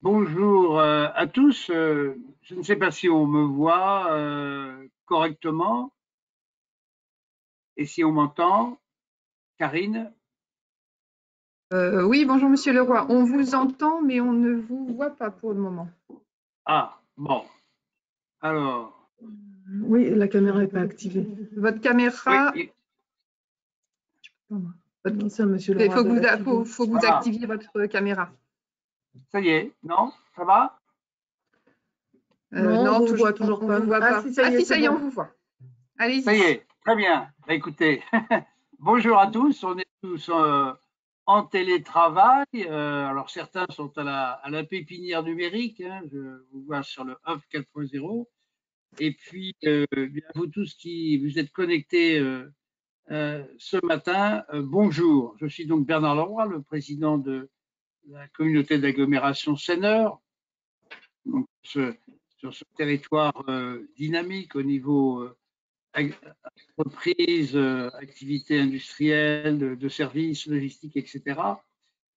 Bonjour à tous. Je ne sais pas si on me voit correctement et si on m'entend. Karine? Oui, bonjour Monsieur Leroy. On vous entend, mais on ne vous voit pas pour le moment. Ah, bon. Alors, Oui, la caméra n'est pas activée. Votre oui, caméra, Non, c'est à Monsieur il Leroy faut de que l'activer. vous voilà. activiez votre caméra. Ça y est, non? Ça va? Non, on vous voit on toujours ne pas. vous voit Ah, pas. si, ça y est, c'est On bon. vous voit. Ça y Allez-y. est, très bien. Bah, écoutez, bonjour à tous. On est tous en télétravail. Alors, certains sont à la pépinière numérique, hein. Je vous vois sur le Hub 4.0. Et puis, bien, vous tous qui vous êtes connectés ce matin, bonjour. Je suis donc Bernard Leroy, le président de la communauté d'agglomération Seineur. Donc, sur ce territoire dynamique au niveau entreprise, activité industrielle, de services, logistique, etc.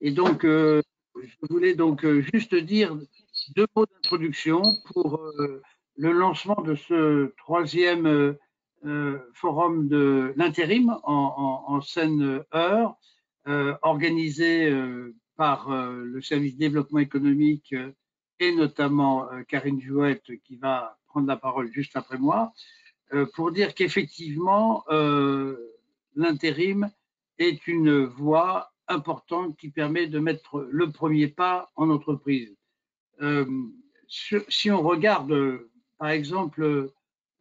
Et donc, je voulais donc juste dire deux mots d'introduction pour le lancement de ce troisième forum de l'intérim en Seine-Eure, organisé par le service développement économique et notamment Karine Jouette qui va prendre la parole juste après moi, pour dire qu'effectivement, l'intérim est une voie importante qui permet de mettre le premier pas en entreprise. Si on regarde, par exemple,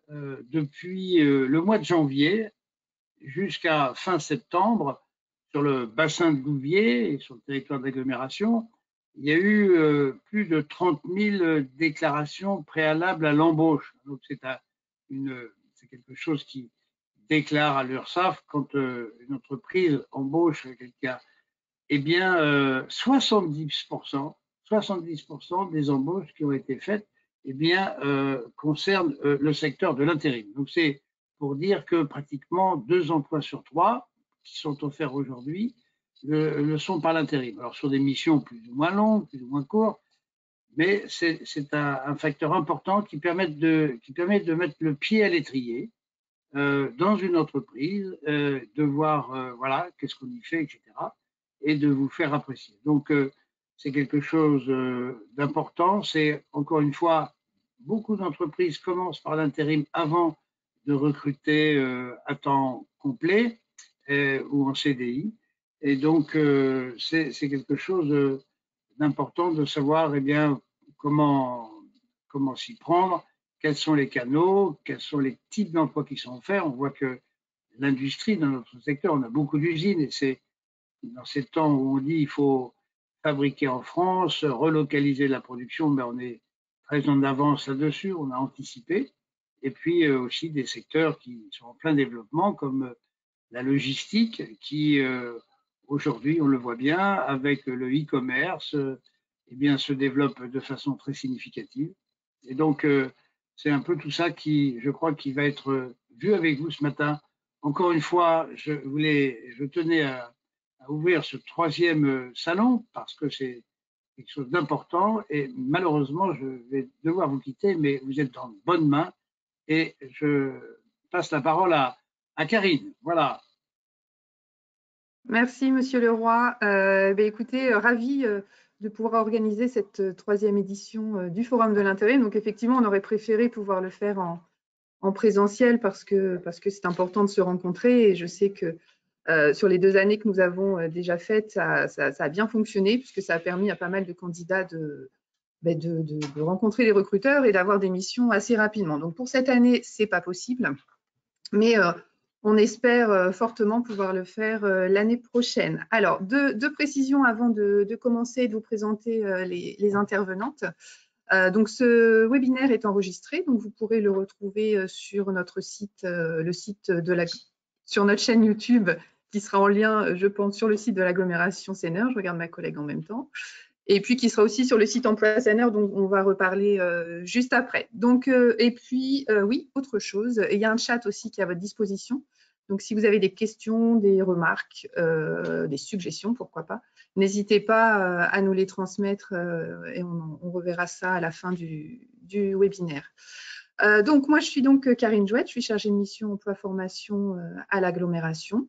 depuis le mois de janvier jusqu'à fin septembre, sur le bassin de Gouviers et sur le territoire d'agglomération, il y a eu plus de 30 000 déclarations préalables à l'embauche. Donc c'est quelque chose qui déclare à l'URSSAF quand une entreprise embauche quelqu'un. Eh bien, 70% des embauches qui ont été faites eh bien, concernent le secteur de l'intérim. Donc c'est pour dire que pratiquement 2 emplois sur 3 qui sont offerts aujourd'hui le sont par l'intérim. Alors sur des missions plus ou moins longues, plus ou moins courtes, mais c'est un facteur important qui permet de mettre le pied à l'étrier dans une entreprise, de voir voilà, qu'est-ce qu'on y fait, etc. et de vous faire apprécier. Donc, c'est quelque chose d'important. C'est, encore une fois, beaucoup d'entreprises commencent par l'intérim avant de recruter à temps complet ou en CDI. Et donc, c'est quelque chose d'important de savoir eh bien, comment s'y prendre, quels sont les canaux, quels sont les types d'emplois qui sont faits. On voit que l'industrie, dans notre secteur, on a beaucoup d'usines et c'est dans ces temps où on dit qu'il faut fabriquer en France, relocaliser la production, mais on est très en avance là-dessus, on a anticipé. Et puis aussi des secteurs qui sont en plein développement, comme la logistique, qui aujourd'hui, on le voit bien, avec le e-commerce, eh bien, se développe de façon très significative. Et donc, c'est un peu tout ça qui, je crois, qui va être vu avec vous ce matin. Encore une fois, je tenais à ouvrir ce troisième salon parce que c'est quelque chose d'important et malheureusement, je vais devoir vous quitter, mais vous êtes dans de bonnes mains et je passe la parole à Karine. Voilà. Merci Monsieur Leroy. Écoutez, ravi de pouvoir organiser cette troisième édition du Forum de l'intérim. Donc effectivement, on aurait préféré pouvoir le faire en présentiel parce que c'est important de se rencontrer et je sais que sur les 2 années que nous avons déjà faites, ça a bien fonctionné puisque ça a permis à pas mal de candidats de rencontrer les recruteurs et d'avoir des missions assez rapidement. Donc pour cette année, ce n'est pas possible, mais on espère fortement pouvoir le faire l'année prochaine. Alors, deux précisions avant de commencer et de vous présenter les intervenantes. Donc, ce webinaire est enregistré, donc vous pourrez le retrouver sur notre site, sur notre chaîne YouTube, qui sera en lien, je pense, sur le site de l'agglomération Seineur. Je regarde ma collègue en même temps. Et puis qui sera aussi sur le site Emploi Seineur, dont on va reparler juste après. Donc, et puis, oui, autre chose, il y a un chat aussi qui est à votre disposition. Donc, si vous avez des questions, des remarques, des suggestions, pourquoi pas, n'hésitez pas à nous les transmettre et on reverra ça à la fin du webinaire. Donc, moi, je suis donc Karine Jouette, je suis chargée de mission emploi-formation à l'agglomération.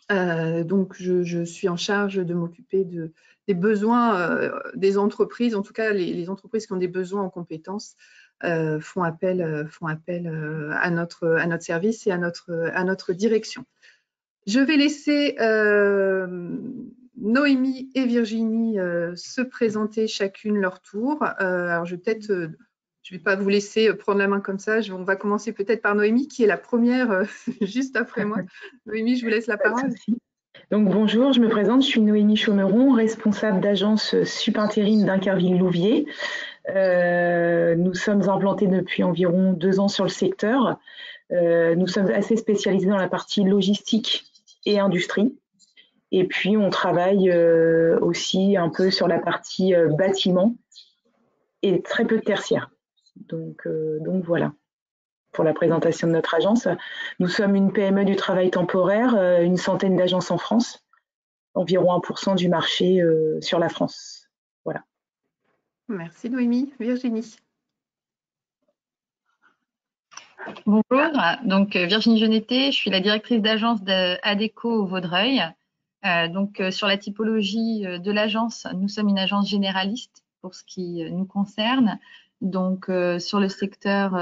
Donc, je suis en charge de m'occuper des besoins des entreprises, en tout cas les entreprises qui ont des besoins en compétences font appel à notre service et à notre direction. Je vais laisser Noémie et Virginie se présenter chacune leur tour. Alors, je vais pas vous laisser prendre la main comme ça. On va commencer peut-être par Noémie, qui est la première juste après moi. Noémie, je vous laisse la parole. Donc bonjour, je me présente, je suis Noémie Chaumeron, responsable d'agence Subintérim d'Incarville-Louviers. Nous sommes implantés depuis environ 2 ans sur le secteur. Nous sommes assez spécialisés dans la partie logistique et industrie. Et puis on travaille aussi un peu sur la partie bâtiment et très peu de tertiaire. Donc voilà. Pour la présentation de notre agence. Nous sommes une PME du travail temporaire, une centaine d'agences en France, environ 1% du marché sur la France. Voilà. Merci Noémie. Virginie. Bonjour, donc Virginie Geneté, je suis la directrice d'agence d'Adéco au Vaudreuil. Donc sur la typologie de l'agence, nous sommes une agence généraliste pour ce qui nous concerne. Donc sur le secteur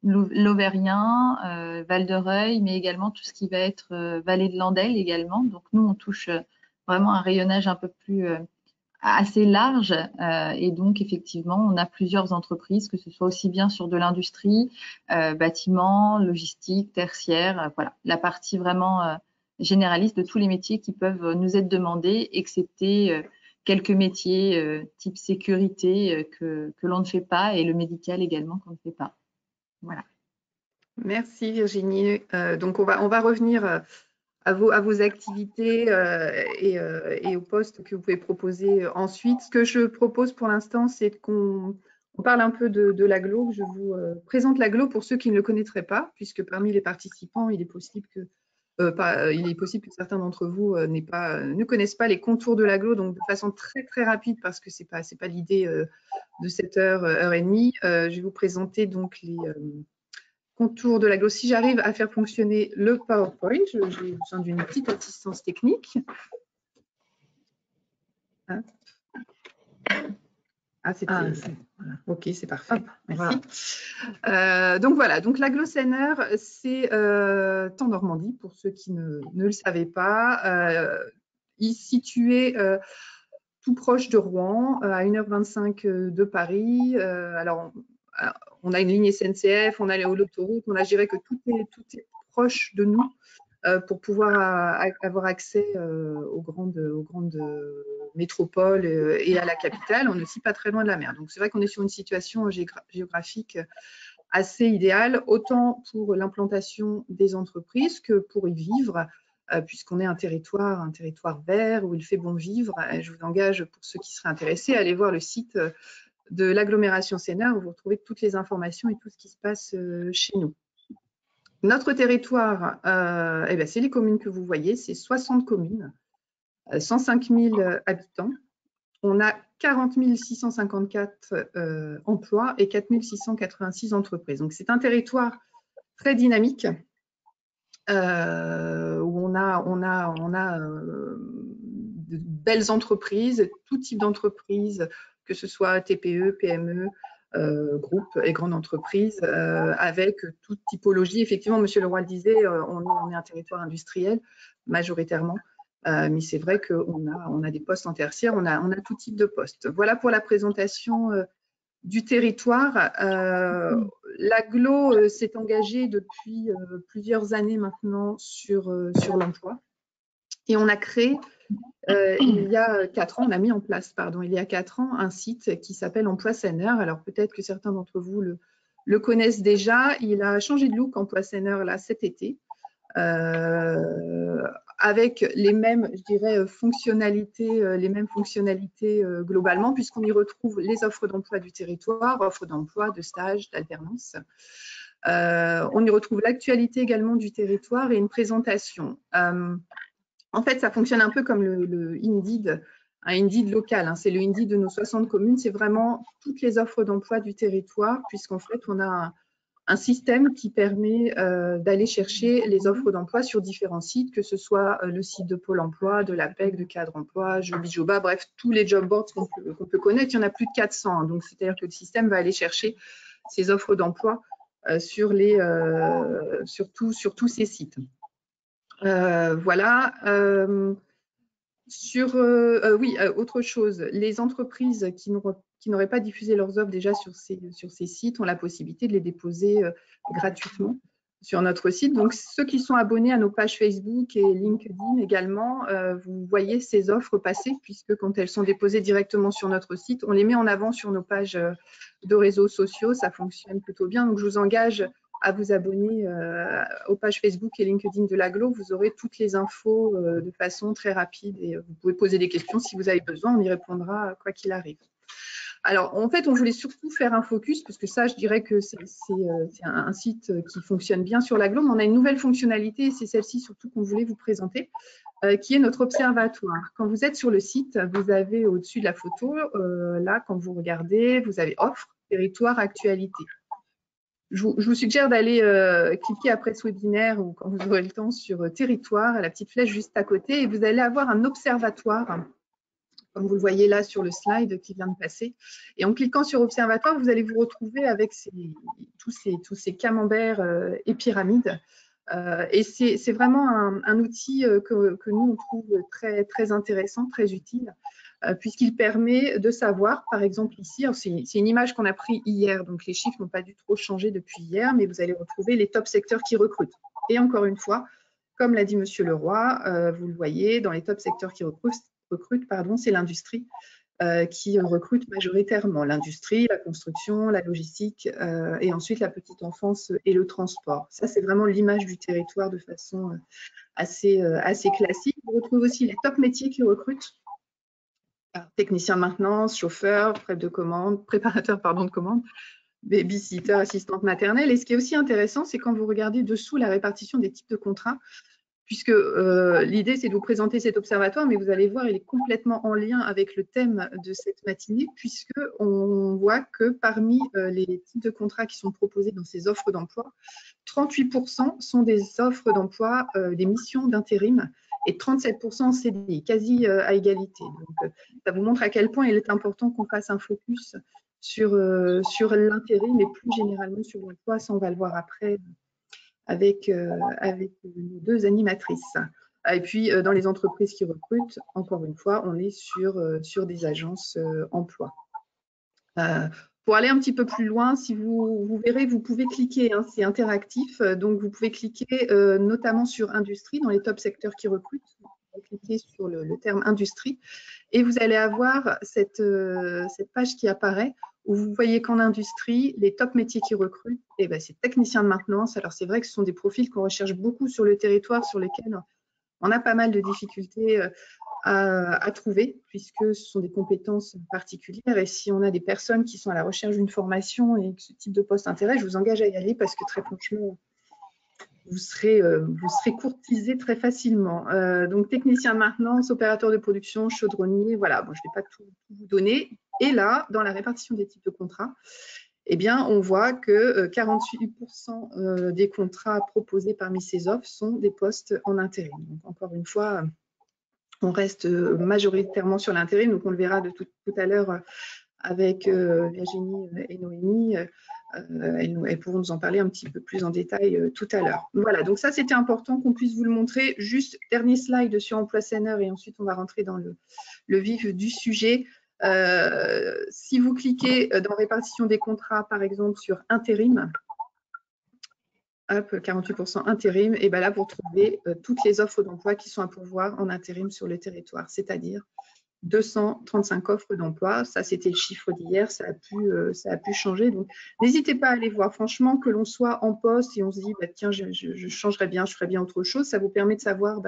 lauvérien, Val-de-Reuil, mais également tout ce qui va être vallée de Landelle également. Donc nous, on touche vraiment un rayonnage un peu plus assez large et donc effectivement, on a plusieurs entreprises, que ce soit aussi bien sur de l'industrie, bâtiment, logistique, tertiaire, voilà, la partie vraiment généraliste de tous les métiers qui peuvent nous être demandés, excepté quelques métiers type sécurité que l'on ne fait pas et le médical également qu'on ne fait pas. Voilà. Merci Virginie. Donc on va revenir à vos activités et aux postes que vous pouvez proposer ensuite. Ce que je propose pour l'instant, c'est qu'on parle un peu de l'agglo. Je vous présente l'agglo pour ceux qui ne le connaîtraient pas, puisque parmi les participants, il est possible que certains d'entre vous ne connaissent pas les contours de l'agglo, donc de façon très très rapide, parce que c'est pas l'idée de cette heure et demie. Je vais vous présenter donc les contours de l'agglo. Si j'arrive à faire fonctionner le PowerPoint, j'ai besoin d'une petite assistance technique. Hein? Voilà. Ok, c'est parfait. Hop, merci. Voilà. Donc voilà, donc l'agglo Seiner, c'est en Normandie, pour ceux qui ne le savaient pas. Il est situé tout proche de Rouen, à 1h25 de Paris. Alors, on a une ligne SNCF, on a l'autoroute, on a géré que tout est proche de nous pour pouvoir avoir accès aux grandes métropoles et à la capitale. On est aussi pas très loin de la mer. Donc, c'est vrai qu'on est sur une situation géographique assez idéale, autant pour l'implantation des entreprises que pour y vivre, puisqu'on est un territoire vert où il fait bon vivre. Je vous engage, pour ceux qui seraient intéressés, à aller voir le site de l'agglomération Seiner, où vous retrouvez toutes les informations et tout ce qui se passe chez nous. Notre territoire, c'est les communes que vous voyez, c'est 60 communes, 105 000 habitants. On a 40 654 emplois et 4 686 entreprises. Donc, c'est un territoire très dynamique où on a de belles entreprises, tout type d'entreprises, que ce soit TPE, PME, groupes et grandes entreprises, avec toute typologie. Effectivement, Monsieur Leroy le disait, on est un territoire industriel majoritairement, mais c'est vrai qu'on a des postes en tertiaire, on a tout type de postes. Voilà pour la présentation du territoire. L'agglo s'est engagé depuis plusieurs années maintenant sur l'emploi. Et on a créé, il y a 4 ans, on a mis en place, il y a 4 ans, un site qui s'appelle Emploi Seiner. Alors peut-être que certains d'entre vous le connaissent déjà. Il a changé de look, Emploi Seiner, là, cet été. Avec les mêmes, je dirais, fonctionnalités globalement, puisqu'on y retrouve les offres d'emploi du territoire, offres d'emploi, de stage, d'alternance. On y retrouve l'actualité également du territoire et une présentation. En fait, ça fonctionne un peu comme le Indeed, un Indeed local. Hein. C'est le Indeed de nos 60 communes. C'est vraiment toutes les offres d'emploi du territoire, puisqu'en fait, on a un système qui permet d'aller chercher les offres d'emploi sur différents sites, que ce soit le site de Pôle emploi, de l'APEC, de Cadre emploi, Jobijoba, bref, tous les job boards qu'on peut connaître. Il y en a plus de 400. Hein. Donc, c'est-à-dire que le système va aller chercher ces offres d'emploi sur tous ces sites. Voilà. Autre chose, les entreprises qui n'auraient pas diffusé leurs offres déjà sur ces sites ont la possibilité de les déposer gratuitement sur notre site. Donc, ceux qui sont abonnés à nos pages Facebook et LinkedIn également, vous voyez ces offres passer, puisque quand elles sont déposées directement sur notre site, on les met en avant sur nos pages de réseaux sociaux. Ça fonctionne plutôt bien. Donc, je vous engage à vous abonner aux pages Facebook et LinkedIn de l'Agglo. Vous aurez toutes les infos de façon très rapide et vous pouvez poser des questions si vous avez besoin. On y répondra quoi qu'il arrive. Alors, en fait, on voulait surtout faire un focus, parce que ça, je dirais que c'est un site qui fonctionne bien sur l'Agglo, mais on a une nouvelle fonctionnalité, et c'est celle-ci surtout qu'on voulait vous présenter, qui est notre observatoire. Quand vous êtes sur le site, vous avez au-dessus de la photo, là, quand vous regardez, vous avez offre, territoire, actualité. Je vous suggère d'aller cliquer après ce webinaire ou quand vous aurez le temps sur territoire, la petite flèche juste à côté, et vous allez avoir un observatoire, comme vous le voyez là sur le slide qui vient de passer. Et en cliquant sur observatoire, vous allez vous retrouver avec tous ces camemberts et pyramides. Et c'est vraiment un outil que nous, on trouve très, très intéressant, très utile, puisqu'il permet de savoir, par exemple ici, c'est une image qu'on a prise hier, donc les chiffres n'ont pas dû trop changer depuis hier, mais vous allez retrouver les top secteurs qui recrutent. Et encore une fois, comme l'a dit Monsieur Leroy, vous le voyez, dans les top secteurs qui recrutent, c'est l'industrie qui recrute majoritairement. L'industrie, la construction, la logistique et ensuite la petite enfance et le transport. Ça, c'est vraiment l'image du territoire de façon assez classique. On retrouve aussi les top métiers qui recrutent. Technicien de maintenance, chauffeur, préparateur de commande, babysitter, assistante maternelle. Et ce qui est aussi intéressant, c'est quand vous regardez dessous la répartition des types de contrats, puisque l'idée, c'est de vous présenter cet observatoire, mais vous allez voir, il est complètement en lien avec le thème de cette matinée, puisqu'on voit que parmi les types de contrats qui sont proposés dans ces offres d'emploi, 38% sont des offres d'emploi, des missions d'intérim, et 37% en CDI, quasi à égalité. Donc, ça vous montre à quel point il est important qu'on fasse un focus sur l'intérim, mais plus généralement sur l'emploi. Ça, on va le voir après avec nos deux animatrices. Et puis, dans les entreprises qui recrutent, encore une fois, on est sur des agences emploi. Pour aller un petit peu plus loin, si vous verrez, vous pouvez cliquer, hein, c'est interactif, donc vous pouvez cliquer notamment sur industrie, dans les top secteurs qui recrutent. Vous cliquez sur le terme industrie et vous allez avoir cette page qui apparaît où vous voyez qu'en industrie, les top métiers qui recrutent, eh ben, c'est technicien de maintenance. Alors, c'est vrai que ce sont des profils qu'on recherche beaucoup sur le territoire, sur lesquels on a pas mal de difficultés à trouver, puisque ce sont des compétences particulières. Et si on a des personnes qui sont à la recherche d'une formation et que ce type de poste intéresse, je vous engage à y aller parce que très franchement, vous serez courtisé très facilement. Donc, technicien de maintenance, opérateur de production, chaudronnier, voilà. Bon, je ne vais pas tout vous donner. Et là, dans la répartition des types de contrats, eh bien, on voit que 48% des contrats proposés parmi ces offres sont des postes en intérim. Donc, encore une fois, on reste majoritairement sur l'intérim. Donc, on le verra de tout à l'heure avec Virginie et Noémie. Elles pourront nous en parler un petit peu plus en détail tout à l'heure. Voilà, donc ça, c'était important qu'on puisse vous le montrer. Juste, dernier slide sur Emploi Senior et ensuite, on va rentrer dans le vif du sujet. Si vous cliquez dans répartition des contrats, par exemple, sur intérim, hop, 48% intérim, et bien là, vous retrouvez toutes les offres d'emploi qui sont à pourvoir en intérim sur le territoire, c'est-à-dire 235 offres d'emploi. Ça, c'était le chiffre d'hier, ça a pu changer. Donc, n'hésitez pas à aller voir. Franchement, que l'on soit en poste et on se dit, bah, tiens, je changerais bien, je ferais bien autre chose, ça vous permet de savoir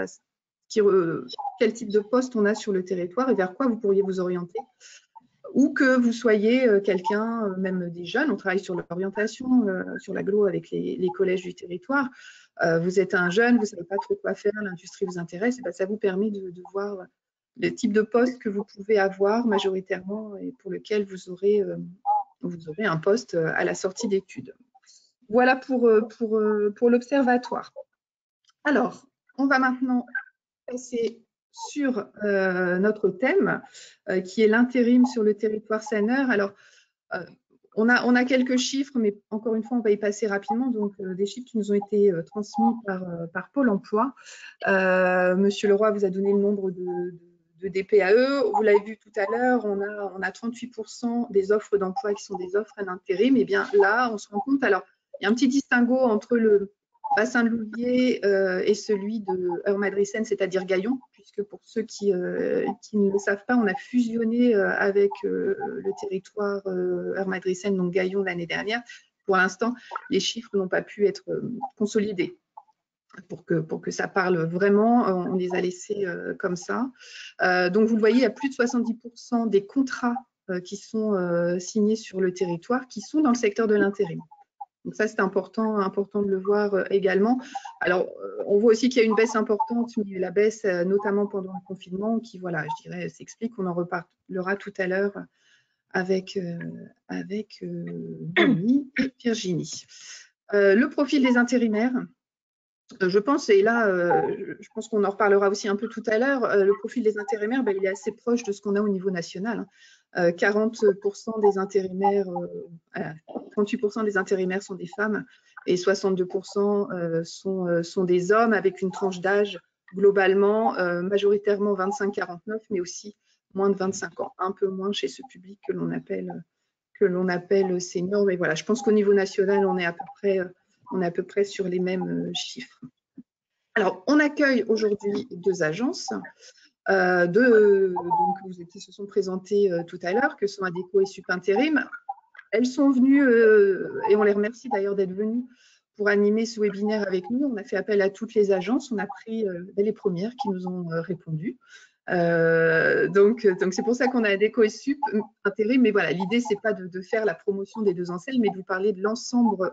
quel type de poste on a sur le territoire et vers quoi vous pourriez vous orienter. ou que vous soyez quelqu'un, même des jeunes, on travaille sur l'orientation, sur l'agglo avec les collèges du territoire. Vous êtes un jeune, vous ne savez pas trop quoi faire, l'industrie vous intéresse, et bien ça vous permet de voir le type de poste que vous pouvez avoir majoritairement et pour lequel vous aurez un poste à la sortie d'études. Voilà pour l'observatoire. Alors, on va maintenant passer sur notre thème qui est l'intérim sur le territoire senneur. Alors, on a quelques chiffres, mais encore une fois, on va y passer rapidement. Donc, des chiffres qui nous ont été transmis par Pôle emploi. Monsieur Leroy vous a donné le nombre de DPAE. Vous l'avez vu tout à l'heure, on a 38% des offres d'emploi qui sont des offres en intérim. Et bien là, on se rend compte, alors, il y a un petit distinguo entre le bassin de Louviers et celui de Heure-Madrissenne, c'est-à-dire Gaillon, puisque pour ceux qui ne le savent pas, on a fusionné avec le territoire Heure-Madrissenne, donc Gaillon, l'année dernière. Pour l'instant, les chiffres n'ont pas pu être consolidés. Pour que ça parle vraiment, on les a laissés comme ça. Donc, vous le voyez, il y a plus de 70% des contrats qui sont signés sur le territoire qui sont dans le secteur de l'intérim. Donc ça, c'est important de le voir également. Alors, on voit aussi qu'il y a une baisse importante, mais la baisse, notamment pendant le confinement, qui, voilà, je dirais, s'explique. On en reparlera tout à l'heure avec Denis et Virginie. Le profil des intérimaires, je pense, et là, je pense qu'on en reparlera aussi un peu tout à l'heure, le profil des intérimaires, il est assez proche de ce qu'on a au niveau national. 40% des intérimaires, 38% des intérimaires sont des femmes et 62% sont des hommes avec une tranche d'âge globalement majoritairement 25-49, mais aussi moins de 25 ans, un peu moins chez ce public que l'on appelle senior. Mais voilà, je pense qu'au niveau national, on est à peu près sur les mêmes chiffres. Alors, on accueille aujourd'hui 2 agences qui se sont présentées tout à l'heure, que sont Adecco et Sup Intérim. Elles sont venues, et on les remercie d'ailleurs d'être venues pour animer ce webinaire avec nous. On a fait appel à toutes les agences, on a pris les premières qui nous ont répondu. Donc c'est pour ça qu'on a Adecco et Sup Intérim, mais voilà, l'idée c'est pas de faire la promotion des 2 enseignes, mais de vous parler de l'ensemble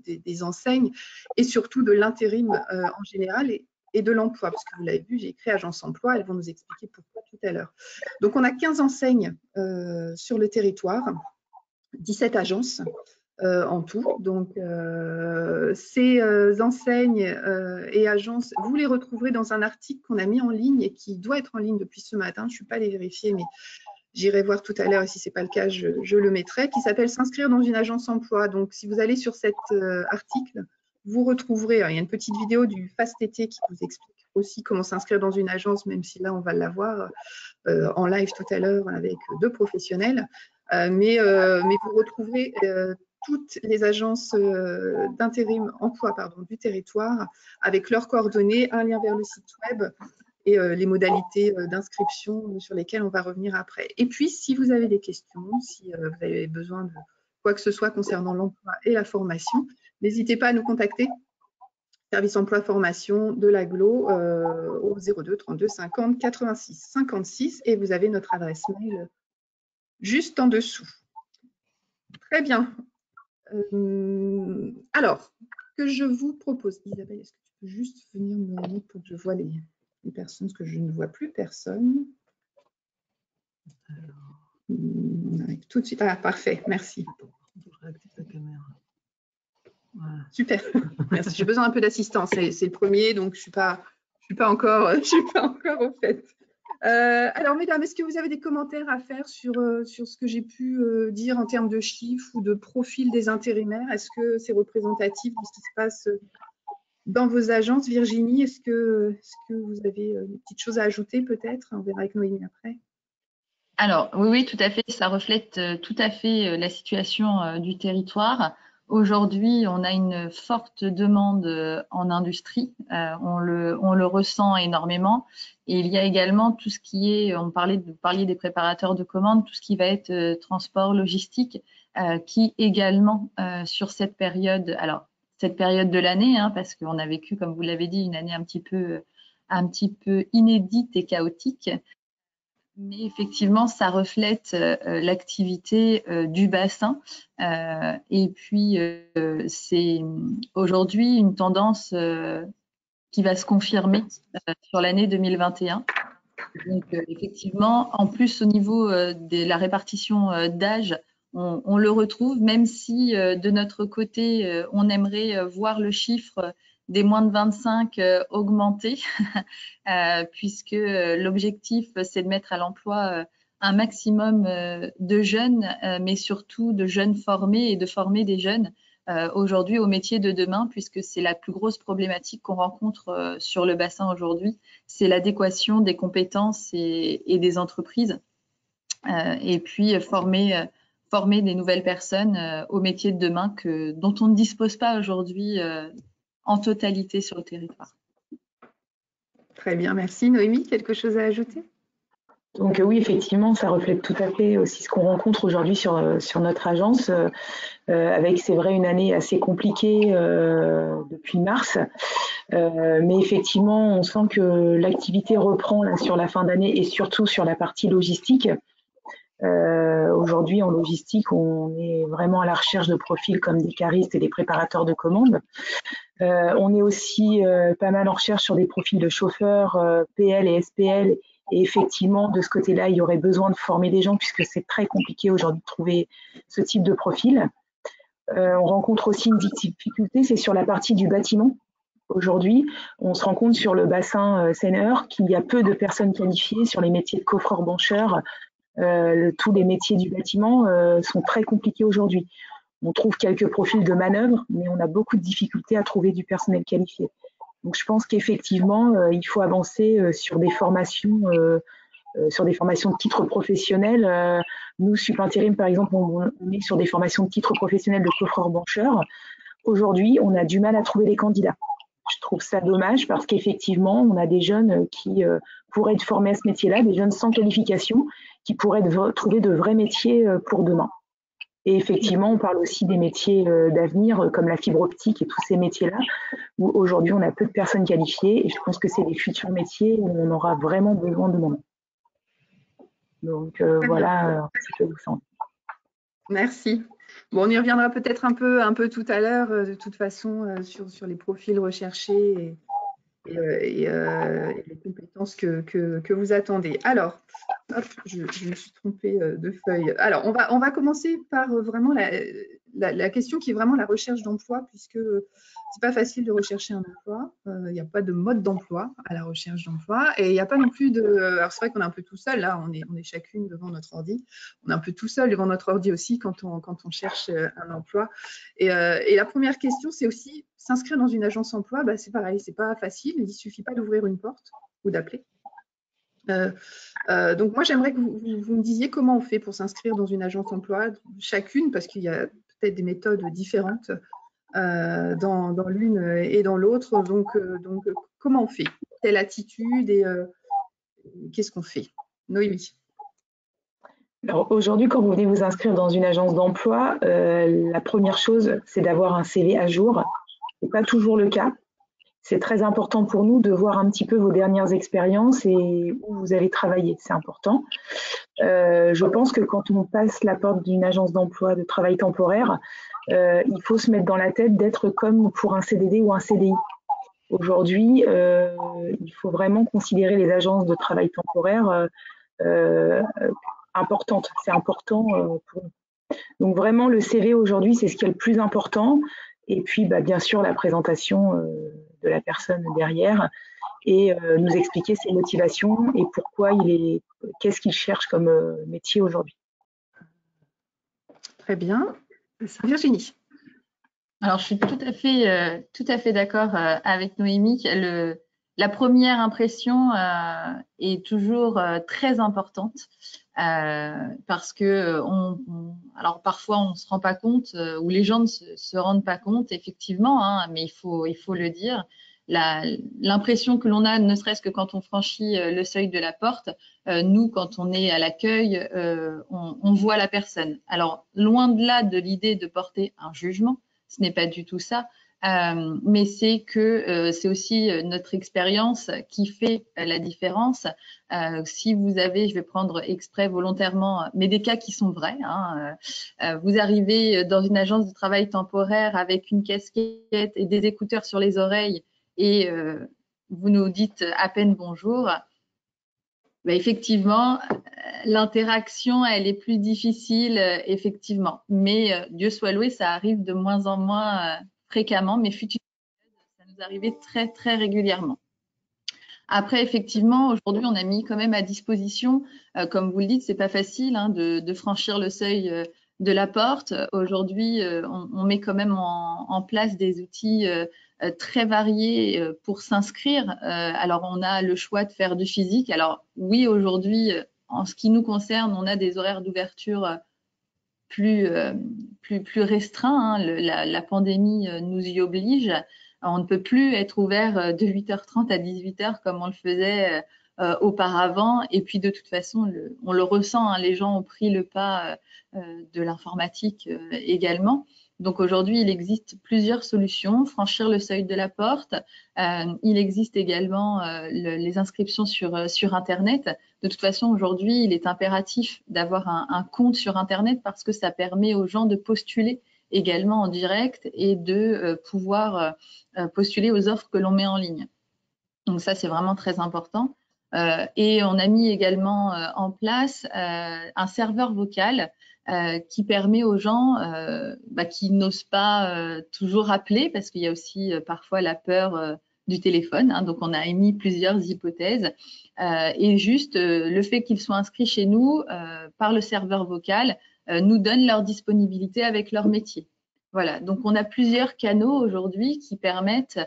des enseignes et surtout de l'intérim en général et de l'emploi, parce que vous l'avez vu, j'ai écrit Agence Emploi, elles vont nous expliquer pourquoi tout à l'heure. Donc on a 15 enseignes sur le territoire, 17 agences en tout. Donc, ces enseignes et agences, vous les retrouverez dans un article qu'on a mis en ligne et qui doit être en ligne depuis ce matin. Je ne suis pas allée vérifier, mais j'irai voir tout à l'heure et si ce n'est pas le cas, je le mettrai, qui s'appelle « S'inscrire dans une agence emploi ». Donc, si vous allez sur cet article, vous retrouverez, il y a une petite vidéo du FAST-TT qui vous explique aussi comment s'inscrire dans une agence, même si là, on va l'avoir en live tout à l'heure avec 2 professionnels. Mais vous retrouverez toutes les agences d'intérim emploi du territoire avec leurs coordonnées, un lien vers le site web et les modalités d'inscription sur lesquelles on va revenir après. Et puis, si vous avez des questions, si vous avez besoin de quoi que ce soit concernant l'emploi et la formation, n'hésitez pas à nous contacter. Service emploi formation de l'agglo au 02 32 50 86 56 et vous avez notre adresse mail juste en dessous. Très bien. Alors, que je vous propose, Isabelle, est-ce que tu peux juste venir me mettre pour que je vois les personnes, parce que je ne vois plus personne. Alors, on arrive tout de suite. Ah, parfait, merci. Je réactive ta caméra. Voilà. Super, merci. J'ai besoin un peu d'assistance. C'est le premier, donc je suis pas encore au fait. Alors, mesdames, est-ce que vous avez des commentaires à faire sur ce que j'ai pu dire en termes de chiffres ou de profil des intérimaires? Est-ce que c'est représentatif de ce qui se passe dans vos agences? Virginie, est-ce que vous avez des petites choses à ajouter peut-être? On verra avec Noémie après. Alors, oui, tout à fait. Ça reflète tout à fait la situation du territoire. Aujourd'hui, on a une forte demande en industrie. On le ressent énormément. Et il y a également tout ce qui est, vous parliez des préparateurs de commandes, tout ce qui va être transport, logistique, qui également sur cette période de l'année, parce qu'on a vécu, comme vous l'avez dit, une année un petit peu inédite et chaotique. mais effectivement, ça reflète l'activité du bassin. Et puis, c'est aujourd'hui une tendance qui va se confirmer sur l'année 2021. Donc, effectivement, en plus, au niveau de la répartition d'âge, on le retrouve, même si de notre côté, on aimerait voir le chiffre des moins de 25 augmenter, puisque l'objectif, c'est de mettre à l'emploi un maximum de jeunes, mais surtout de jeunes formés et de former des jeunes aujourd'hui au métier de demain, puisque c'est la plus grosse problématique qu'on rencontre sur le bassin aujourd'hui, c'est l'adéquation des compétences et des entreprises, et puis former des nouvelles personnes au métier de demain dont on ne dispose pas aujourd'hui en totalité sur le territoire. Très bien, merci. Noémie, quelque chose à ajouter? Donc oui, effectivement, ça reflète tout à fait aussi ce qu'on rencontre aujourd'hui sur notre agence, avec, c'est vrai, une année assez compliquée depuis mars. Mais effectivement, on sent que l'activité reprend là, sur la fin d'année et surtout sur la partie logistique. Aujourd'hui, en logistique, on est vraiment à la recherche de profils comme des caristes et des préparateurs de commandes. On est aussi pas mal en recherche sur des profils de chauffeurs, PL et SPL. Et effectivement, de ce côté-là, il y aurait besoin de former des gens puisque c'est très compliqué aujourd'hui de trouver ce type de profil. On rencontre aussi une difficulté, c'est sur la partie du bâtiment. Aujourd'hui, on se rend compte sur le bassin Seine-Heure qu'il y a peu de personnes qualifiées sur les métiers de coffreur-bancheur. Tous les métiers du bâtiment sont très compliqués aujourd'hui. On trouve quelques profils de manœuvre, mais on a beaucoup de difficultés à trouver du personnel qualifié. Donc, je pense qu'effectivement, il faut avancer sur des formations de titres professionnels. Nous, Sup Intérim, par exemple, on est sur des formations de titres professionnels de coffreur-bancheur. Aujourd'hui, on a du mal à trouver des candidats. Je trouve ça dommage parce qu'effectivement, on a des jeunes qui pourraient être formés à ce métier-là, des jeunes sans qualification, qui pourraient trouver de vrais métiers pour demain. Et effectivement, on parle aussi des métiers d'avenir comme la fibre optique et tous ces métiers-là, où aujourd'hui on a peu de personnes qualifiées et je pense que c'est les futurs métiers où on aura vraiment besoin de monde. Donc voilà un petit peu où ça en est. Merci. Bon, on y reviendra peut-être un peu tout à l'heure, de toute façon, sur les profils recherchés et les compétences que vous attendez. Alors, hop, je me suis trompée de feuille. Alors, on va commencer par vraiment la question qui est vraiment la recherche d'emploi, puisque c'est pas facile de rechercher un emploi. Il n'y a pas de mode d'emploi à la recherche d'emploi, et il n'y a pas non plus de. Alors, c'est vrai qu'on est un peu tout seul là. On est chacune devant notre ordi. On est un peu tout seul devant notre ordi aussi quand on cherche un emploi. Et la première question, c'est aussi s'inscrire dans une agence emploi. Bah, c'est pareil, c'est pas facile. Il suffit pas d'ouvrir une porte ou d'appeler. Donc moi, j'aimerais que vous me disiez comment on fait pour s'inscrire dans une agence emploi, chacune, parce qu'il y a peut-être des méthodes différentes dans l'une et dans l'autre. Donc, comment on fait? Quelle attitude et qu'est-ce qu'on fait? Noémie. Alors aujourd'hui, quand vous venez vous inscrire dans une agence d'emploi, la première chose, c'est d'avoir un CV à jour. Ce n'est pas toujours le cas. C'est très important pour nous de voir un petit peu vos dernières expériences et où vous avez travaillé. C'est important. Je pense que quand on passe la porte d'une agence d'emploi de travail temporaire, il faut se mettre dans la tête d'être comme pour un CDD ou un CDI. Aujourd'hui, il faut vraiment considérer les agences de travail temporaire importantes. C'est important pour nous. Donc vraiment, le CV aujourd'hui, c'est ce qui est le plus important. Et puis, bien sûr, la présentation de la personne derrière et nous expliquer ses motivations et pourquoi qu'est-ce qu'il cherche comme métier aujourd'hui. Très bien. Virginie. Alors, je suis tout à fait d'accord avec Noémie. La première impression est toujours très importante parce que alors parfois on ne se rend pas compte ou les gens ne se rendent pas compte effectivement, hein, mais il faut le dire. L'impression que l'on a, ne serait-ce que quand on franchit le seuil de la porte, nous, quand on est à l'accueil, on voit la personne. Alors, loin de là de l'idée de porter un jugement, ce n'est pas du tout ça, mais c'est que c'est aussi notre expérience qui fait la différence. Si vous avez, je vais prendre exprès volontairement, mais des cas qui sont vrais, hein, vous arrivez dans une agence de travail temporaire avec une casquette et des écouteurs sur les oreilles et vous nous dites à peine bonjour. Ben effectivement, l'interaction, elle est plus difficile, effectivement. Mais Dieu soit loué, ça arrive de moins en moins fréquemment, mais ça nous arrivait très, très régulièrement. Après, effectivement, aujourd'hui, on a mis quand même à disposition, comme vous le dites, c'est pas facile hein, de franchir le seuil de la porte. Aujourd'hui, on met quand même en place des outils très variés pour s'inscrire. Alors, on a le choix de faire du physique. Alors, oui, aujourd'hui, en ce qui nous concerne, on a des horaires d'ouverture plus restreints. Hein. La pandémie nous y oblige. On ne peut plus être ouvert de 8h30 à 18h comme on le faisait auparavant. Et puis, de toute façon, on le ressent, hein, les gens ont pris le pas de l'informatique également. Donc, aujourd'hui, il existe plusieurs solutions. Franchir le seuil de la porte. Il existe également les inscriptions sur Internet. De toute façon, aujourd'hui, il est impératif d'avoir un compte sur Internet parce que ça permet aux gens de postuler également en direct et de pouvoir postuler aux offres que l'on met en ligne. Donc ça, c'est vraiment très important. Et on a mis également en place un serveur vocal qui permet aux gens qui n'osent pas toujours appeler parce qu'il y a aussi parfois la peur du téléphone. Hein, donc, on a émis plusieurs hypothèses. Et juste, le fait qu'ils soient inscrits chez nous par le serveur vocal nous donne leur disponibilité avec leur métier. Voilà, donc on a plusieurs canaux aujourd'hui qui permettent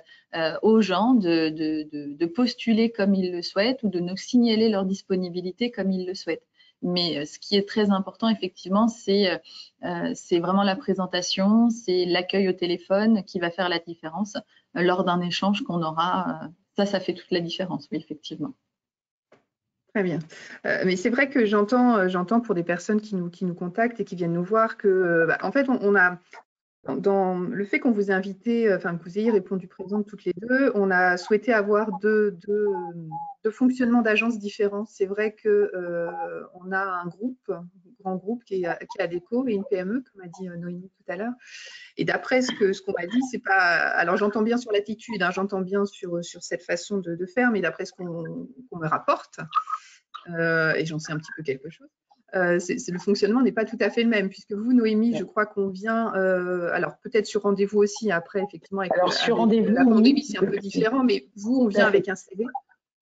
aux gens de postuler comme ils le souhaitent ou de nous signaler leur disponibilité comme ils le souhaitent. Mais ce qui est très important, effectivement, c'est vraiment la présentation, c'est l'accueil au téléphone qui va faire la différence lors d'un échange qu'on aura. Ça fait toute la différence, oui, effectivement. Très bien. Mais c'est vrai que j'entends pour des personnes qui nous contactent et qui viennent nous voir que, en fait, on a, dans le fait qu'on vous ait invité, enfin que vous ayez répondu présentes toutes les deux, on a souhaité avoir deux fonctionnements d'agences différents. C'est vrai qu'on a un grand groupe qui est ADECO et une PME, comme a dit Noémie tout à l'heure. Et d'après ce qu'on m'a dit, c'est pas. Alors j'entends bien sur l'attitude, hein, j'entends bien sur cette façon de faire, mais d'après ce qu'on me rapporte, et j'en sais un petit peu quelque chose. Le fonctionnement n'est pas tout à fait le même, puisque vous, Noémie, je crois qu'on vient, alors peut-être sur rendez-vous aussi, après, effectivement, avec, sur rendez-vous, la pandémie, c'est un peu différent, mais vous, on vient avec un CV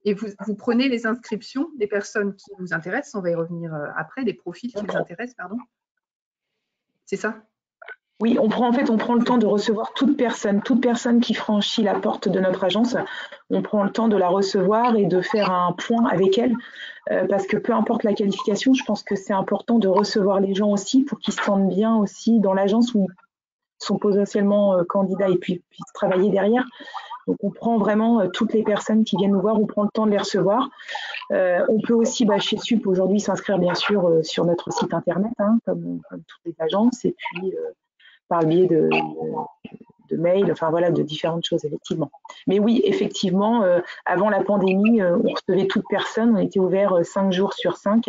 et vous prenez les inscriptions des personnes qui vous intéressent, on va y revenir après, des profils qui vous intéressent, pardon. C'est ça ? Oui, on prend le temps de recevoir toute personne qui franchit la porte de notre agence. On prend le temps de la recevoir et de faire un point avec elle, parce que peu importe la qualification, je pense que c'est important de recevoir les gens aussi pour qu'ils se sentent bien aussi dans l'agence où ils sont potentiellement candidats et puis puissent travailler derrière. Donc, on prend vraiment toutes les personnes qui viennent nous voir, on prend le temps de les recevoir. On peut aussi, chez SUP, aujourd'hui, s'inscrire bien sûr sur notre site internet, hein, comme toutes les agences, et puis par le biais de mails, enfin voilà, de différentes choses, effectivement. Mais oui, effectivement, avant la pandémie, on recevait toute personne, on était ouvert 5 jours sur 5,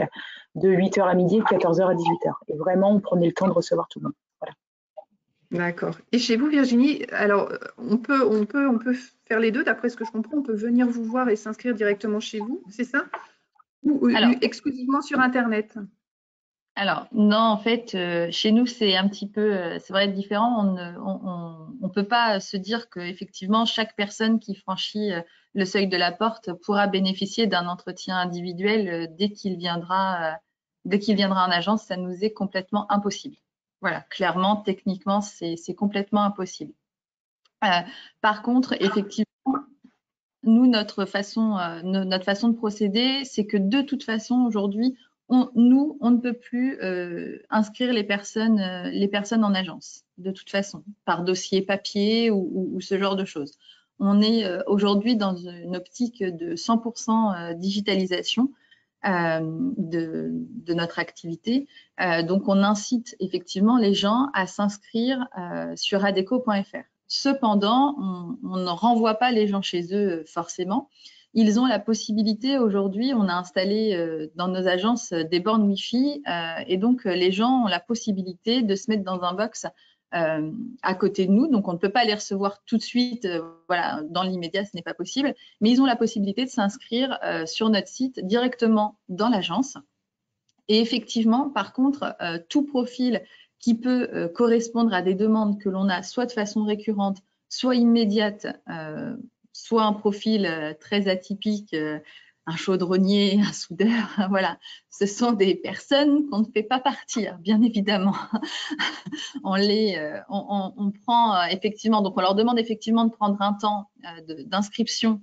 de 8h à midi et de 14h à 18h. Et vraiment, on prenait le temps de recevoir tout le monde. Voilà. D'accord. Et chez vous, Virginie, alors on peut faire les deux, d'après ce que je comprends, on peut venir vous voir et s'inscrire directement chez vous, c'est ça? Ou exclusivement sur Internet? Alors, non, en fait, chez nous, c'est un petit peu, c'est vrai, différent. On peut pas se dire qu'effectivement, chaque personne qui franchit le seuil de la porte pourra bénéficier d'un entretien individuel dès qu'il viendra en agence. Ça nous est complètement impossible. Voilà, clairement, techniquement, c'est complètement impossible. Par contre, effectivement, nous, notre façon de procéder, c'est que de toute façon, aujourd'hui, on ne peut plus inscrire les personnes en agence, de toute façon, par dossier papier ou ce genre de choses. On est aujourd'hui dans une optique de 100% digitalisation de notre activité. Donc, on incite effectivement les gens à s'inscrire sur adeco.fr. Cependant, on ne renvoie pas les gens chez eux forcément. Ils ont la possibilité aujourd'hui, on a installé dans nos agences des bornes Wi-Fi et donc les gens ont la possibilité de se mettre dans un box à côté de nous. Donc on ne peut pas les recevoir tout de suite, voilà, dans l'immédiat, ce n'est pas possible, mais ils ont la possibilité de s'inscrire sur notre site directement dans l'agence. Et effectivement, par contre, tout profil qui peut correspondre à des demandes que l'on a soit de façon récurrente, soit immédiate, soit un profil très atypique, un chaudronnier, un soudeur, voilà. Ce sont des personnes qu'on ne fait pas partir, bien évidemment. On prend effectivement, donc on leur demande effectivement de prendre un temps d'inscription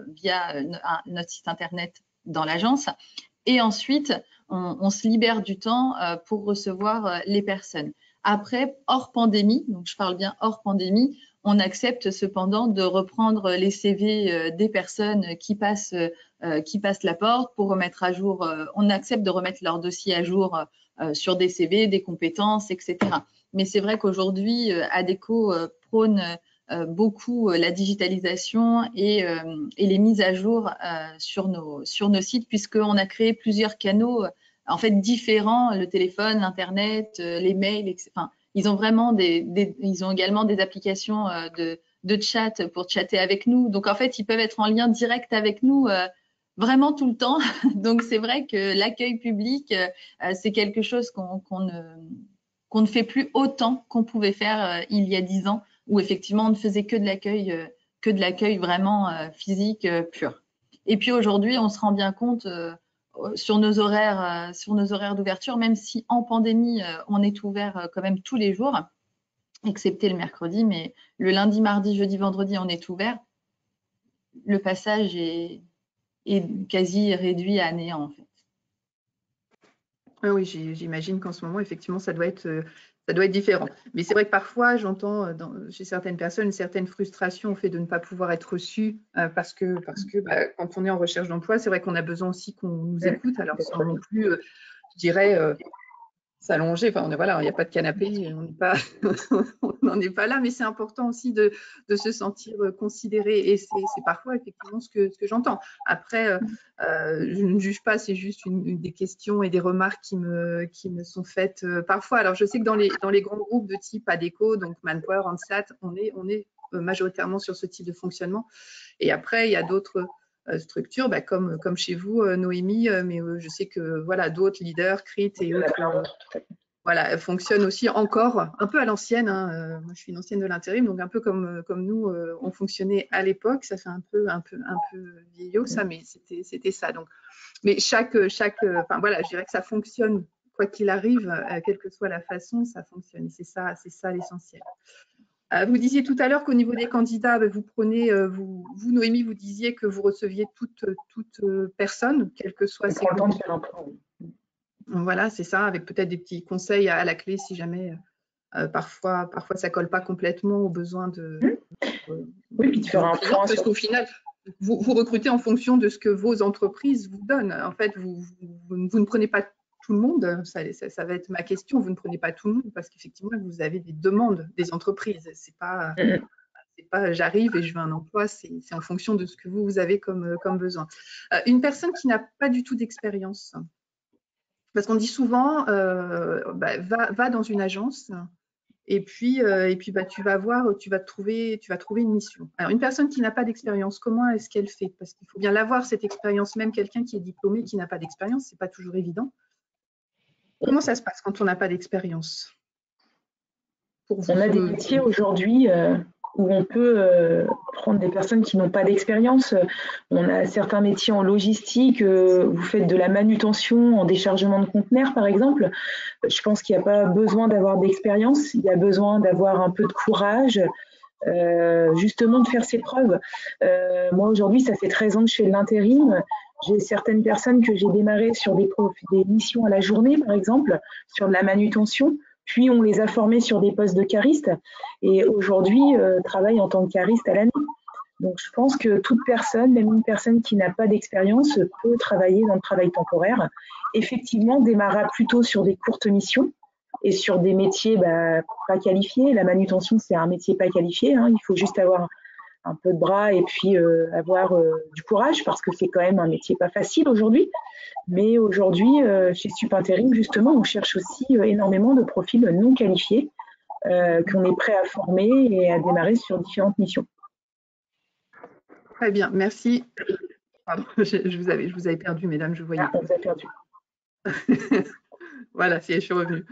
via notre site internet dans l'agence. Et ensuite, on se libère du temps pour recevoir les personnes. Après, hors pandémie, donc je parle bien hors pandémie, on accepte cependant de reprendre les CV des personnes qui passent la porte pour remettre à jour. On accepte de remettre leur dossier à jour sur des CV, des compétences, etc. Mais c'est vrai qu'aujourd'hui, Adecco prône beaucoup la digitalisation et les mises à jour sur nos sites, puisqu'on a créé plusieurs canaux en fait différents, le téléphone, l'internet, les mails, etc. Enfin, ils ont vraiment ils ont également des applications de chat pour chatter avec nous. Donc en fait, ils peuvent être en lien direct avec nous vraiment tout le temps. Donc c'est vrai que l'accueil public, c'est quelque chose qu'on ne fait plus autant qu'on pouvait faire il y a 10 ans, où effectivement on ne faisait que de l'accueil vraiment physique pur. Et puis aujourd'hui, on se rend bien compte sur nos horaires d'ouverture, même si en pandémie, on est ouvert quand même tous les jours, excepté le mercredi, mais le lundi, mardi, jeudi, vendredi, on est ouvert. Le passage est quasi réduit à néant, en fait. Oui, j'imagine qu'en ce moment, effectivement, ça doit être différent. Mais c'est vrai que parfois, j'entends chez certaines personnes une certaine frustration au fait de ne pas pouvoir être reçu parce que quand on est en recherche d'emploi, c'est vrai qu'on a besoin aussi qu'on nous écoute. Alors, sans non plus, je dirais, s'allonger. Enfin, voilà, il n'y a pas de canapé, on n'en est pas là, mais c'est important aussi de se sentir considéré. Et c'est parfois effectivement ce que j'entends. Après, je ne juge pas, c'est juste des questions et des remarques qui me sont faites parfois. Alors, je sais que dans les grands groupes de type Adecco, donc Manpower, Randstad, on est majoritairement sur ce type de fonctionnement. Et après, il y a d'autres structures, comme chez vous, Noémie, mais je sais que voilà, d'autres leaders, CRIT et autres, voilà, fonctionnent aussi encore un peu à l'ancienne. Hein. Moi, je suis une ancienne de l'intérim, donc un peu comme nous, on fonctionnait à l'époque. Ça fait un peu vieillot, ça, mais c'était ça. Donc, mais enfin voilà, je dirais que ça fonctionne quoi qu'il arrive, quelle que soit la façon, ça fonctionne. C'est ça l'essentiel. Vous disiez tout à l'heure qu'au niveau des candidats, vous prenez, vous Noémie, vous disiez que vous receviez toute personne, quel que soit ses compétences. Voilà, c'est ça, avec peut-être des petits conseils à la clé si jamais parfois ça colle pas complètement aux besoins de. Oui, puis de faire un point. Parce qu'au final, vous recrutez en fonction de ce que vos entreprises vous donnent. En fait, vous ne prenez pas tout le monde, ça va être ma question, vous ne prenez pas tout le monde parce qu'effectivement, vous avez des demandes des entreprises. C'est pas j'arrive et je veux un emploi, c'est en fonction de ce que vous avez comme besoin. Une personne qui n'a pas du tout d'expérience, parce qu'on dit souvent, va dans une agence et puis tu vas trouver une mission. Alors, une personne qui n'a pas d'expérience, comment est-ce qu'elle fait? Parce qu'il faut bien l'avoir, cette expérience, même quelqu'un qui est diplômé, qui n'a pas d'expérience, c'est pas toujours évident. Comment ça se passe quand on n'a pas d'expérience? On a des métiers aujourd'hui où on peut prendre des personnes qui n'ont pas d'expérience. On a certains métiers en logistique, vous faites de la manutention en déchargement de conteneurs par exemple. Je pense qu'il n'y a pas besoin d'avoir d'expérience, il y a besoin d'avoir un peu de courage, justement de faire ses preuves. Moi aujourd'hui, ça fait 13 ans que je fais de l'intérim. J'ai certaines personnes que j'ai démarrées sur des missions à la journée, par exemple, sur de la manutention, puis on les a formées sur des postes de caristes et aujourd'hui travaillent en tant que cariste à l'année. Donc je pense que toute personne, même une personne qui n'a pas d'expérience, peut travailler dans le travail temporaire. Effectivement, démarrera plutôt sur des courtes missions et sur des métiers pas qualifiés. La manutention, c'est un métier pas qualifié, hein. Il faut juste avoir un peu de bras et puis avoir du courage, parce que c'est quand même un métier pas facile aujourd'hui. Mais aujourd'hui, chez Supintérim, justement, on cherche aussi énormément de profils non qualifiés qu'on est prêt à former et à démarrer sur différentes missions. Très bien, merci. Pardon, je vous avais perdu, mesdames, je voyais. Ah, on vous a perdu. Voilà, si je suis revenue.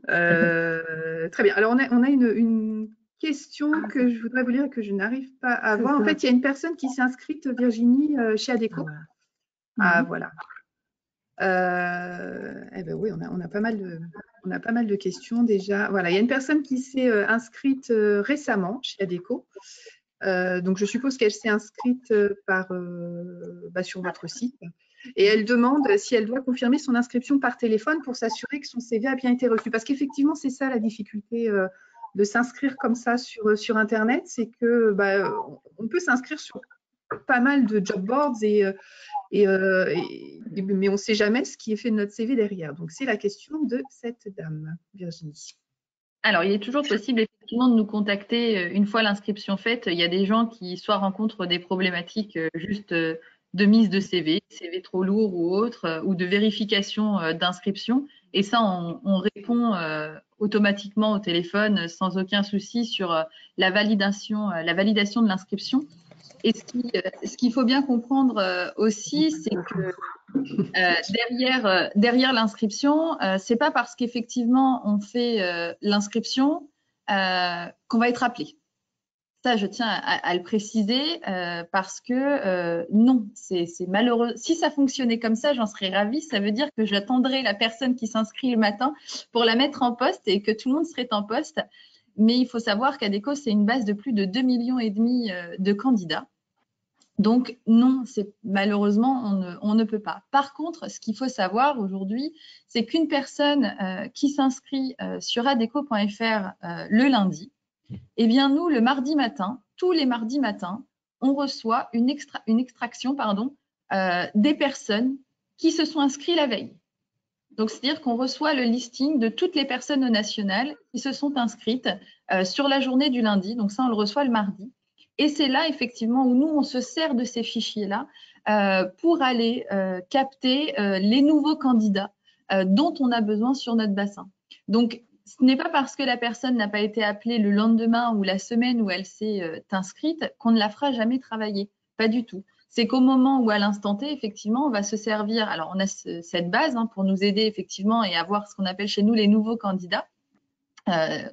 Très bien. Alors, on a une question que je voudrais vous lire et que je n'arrive pas à voir. En fait, il y a une personne qui s'est inscrite, Virginie, chez Adecco. Ah, voilà. Eh ben oui, on a pas mal de questions déjà. Voilà, il y a une personne qui s'est inscrite récemment chez Adecco. Donc, je suppose qu'elle s'est inscrite sur votre site. Et elle demande si elle doit confirmer son inscription par téléphone pour s'assurer que son CV a bien été reçu. Parce qu'effectivement, c'est ça la difficulté de s'inscrire comme ça sur Internet. C'est que on peut s'inscrire sur pas mal de job boards, mais on ne sait jamais ce qui est fait de notre CV derrière. Donc, c'est la question de cette dame, Virginie. Alors, il est toujours possible effectivement de nous contacter une fois l'inscription faite. Il y a des gens qui soit rencontrent des problématiques juste de mise de CV trop lourd ou autre, ou de vérification d'inscription. Et ça, on répond automatiquement au téléphone sans aucun souci sur la validation de l'inscription. Et ce qu'il faut bien comprendre aussi, c'est que derrière l'inscription, c'est pas parce qu'effectivement on fait l'inscription qu'on va être appelé. Ça, je tiens à le préciser parce que non, c'est malheureux. Si ça fonctionnait comme ça, j'en serais ravie. Ça veut dire que j'attendrais la personne qui s'inscrit le matin pour la mettre en poste et que tout le monde serait en poste. Mais il faut savoir qu'Adecco, c'est une base de plus de 2,5 millions de candidats. Donc non, malheureusement, on ne peut pas. Par contre, ce qu'il faut savoir aujourd'hui, c'est qu'une personne qui s'inscrit sur adecco.fr le lundi, eh bien nous, le mardi matin, tous les mardis matins, on reçoit une extraction des personnes qui se sont inscrites la veille. Donc, c'est-à-dire qu'on reçoit le listing de toutes les personnes nationales qui se sont inscrites sur la journée du lundi. Donc ça, on le reçoit le mardi. Et c'est là, effectivement, où nous, on se sert de ces fichiers-là pour aller capter les nouveaux candidats dont on a besoin sur notre bassin. Donc, ce n'est pas parce que la personne n'a pas été appelée le lendemain ou la semaine où elle s'est inscrite qu'on ne la fera jamais travailler. Pas du tout. C'est qu'au moment où, à l'instant T, effectivement, on va se servir. Alors, on a cette base pour nous aider, effectivement, et avoir ce qu'on appelle chez nous les nouveaux candidats.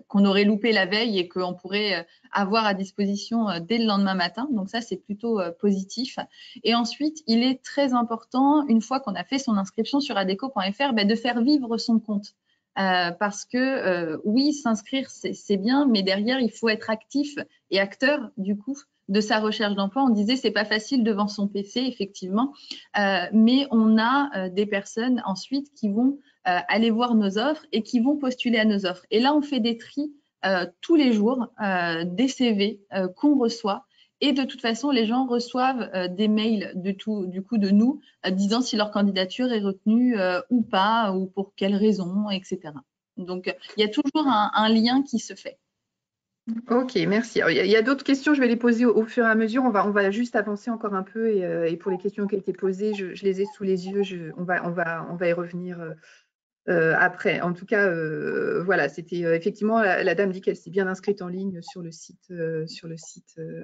Qu'on aurait loupé la veille et qu'on pourrait avoir à disposition dès le lendemain matin. Donc ça, c'est plutôt positif. Et ensuite, il est très important, une fois qu'on a fait son inscription sur adecco.fr, de faire vivre son compte. Parce que oui, s'inscrire, c'est bien, mais derrière, il faut être actif et acteur, du coup, de sa recherche d'emploi. On disait, c'est pas facile devant son PC, effectivement, mais on a des personnes ensuite qui vont aller voir nos offres et qui vont postuler à nos offres. Et là, on fait des tris tous les jours, des CV qu'on reçoit. Et de toute façon, les gens reçoivent des mails de nous disant si leur candidature est retenue ou pas, ou pour quelles raisons, etc. Donc, il y a toujours un lien qui se fait. Ok, merci. Alors, il y a d'autres questions, je vais les poser au fur et à mesure. On va juste avancer encore un peu et pour les questions qui ont été posées, je les ai sous les yeux. On va y revenir après. En tout cas, voilà, c'était effectivement la dame dit qu'elle s'est bien inscrite en ligne sur le site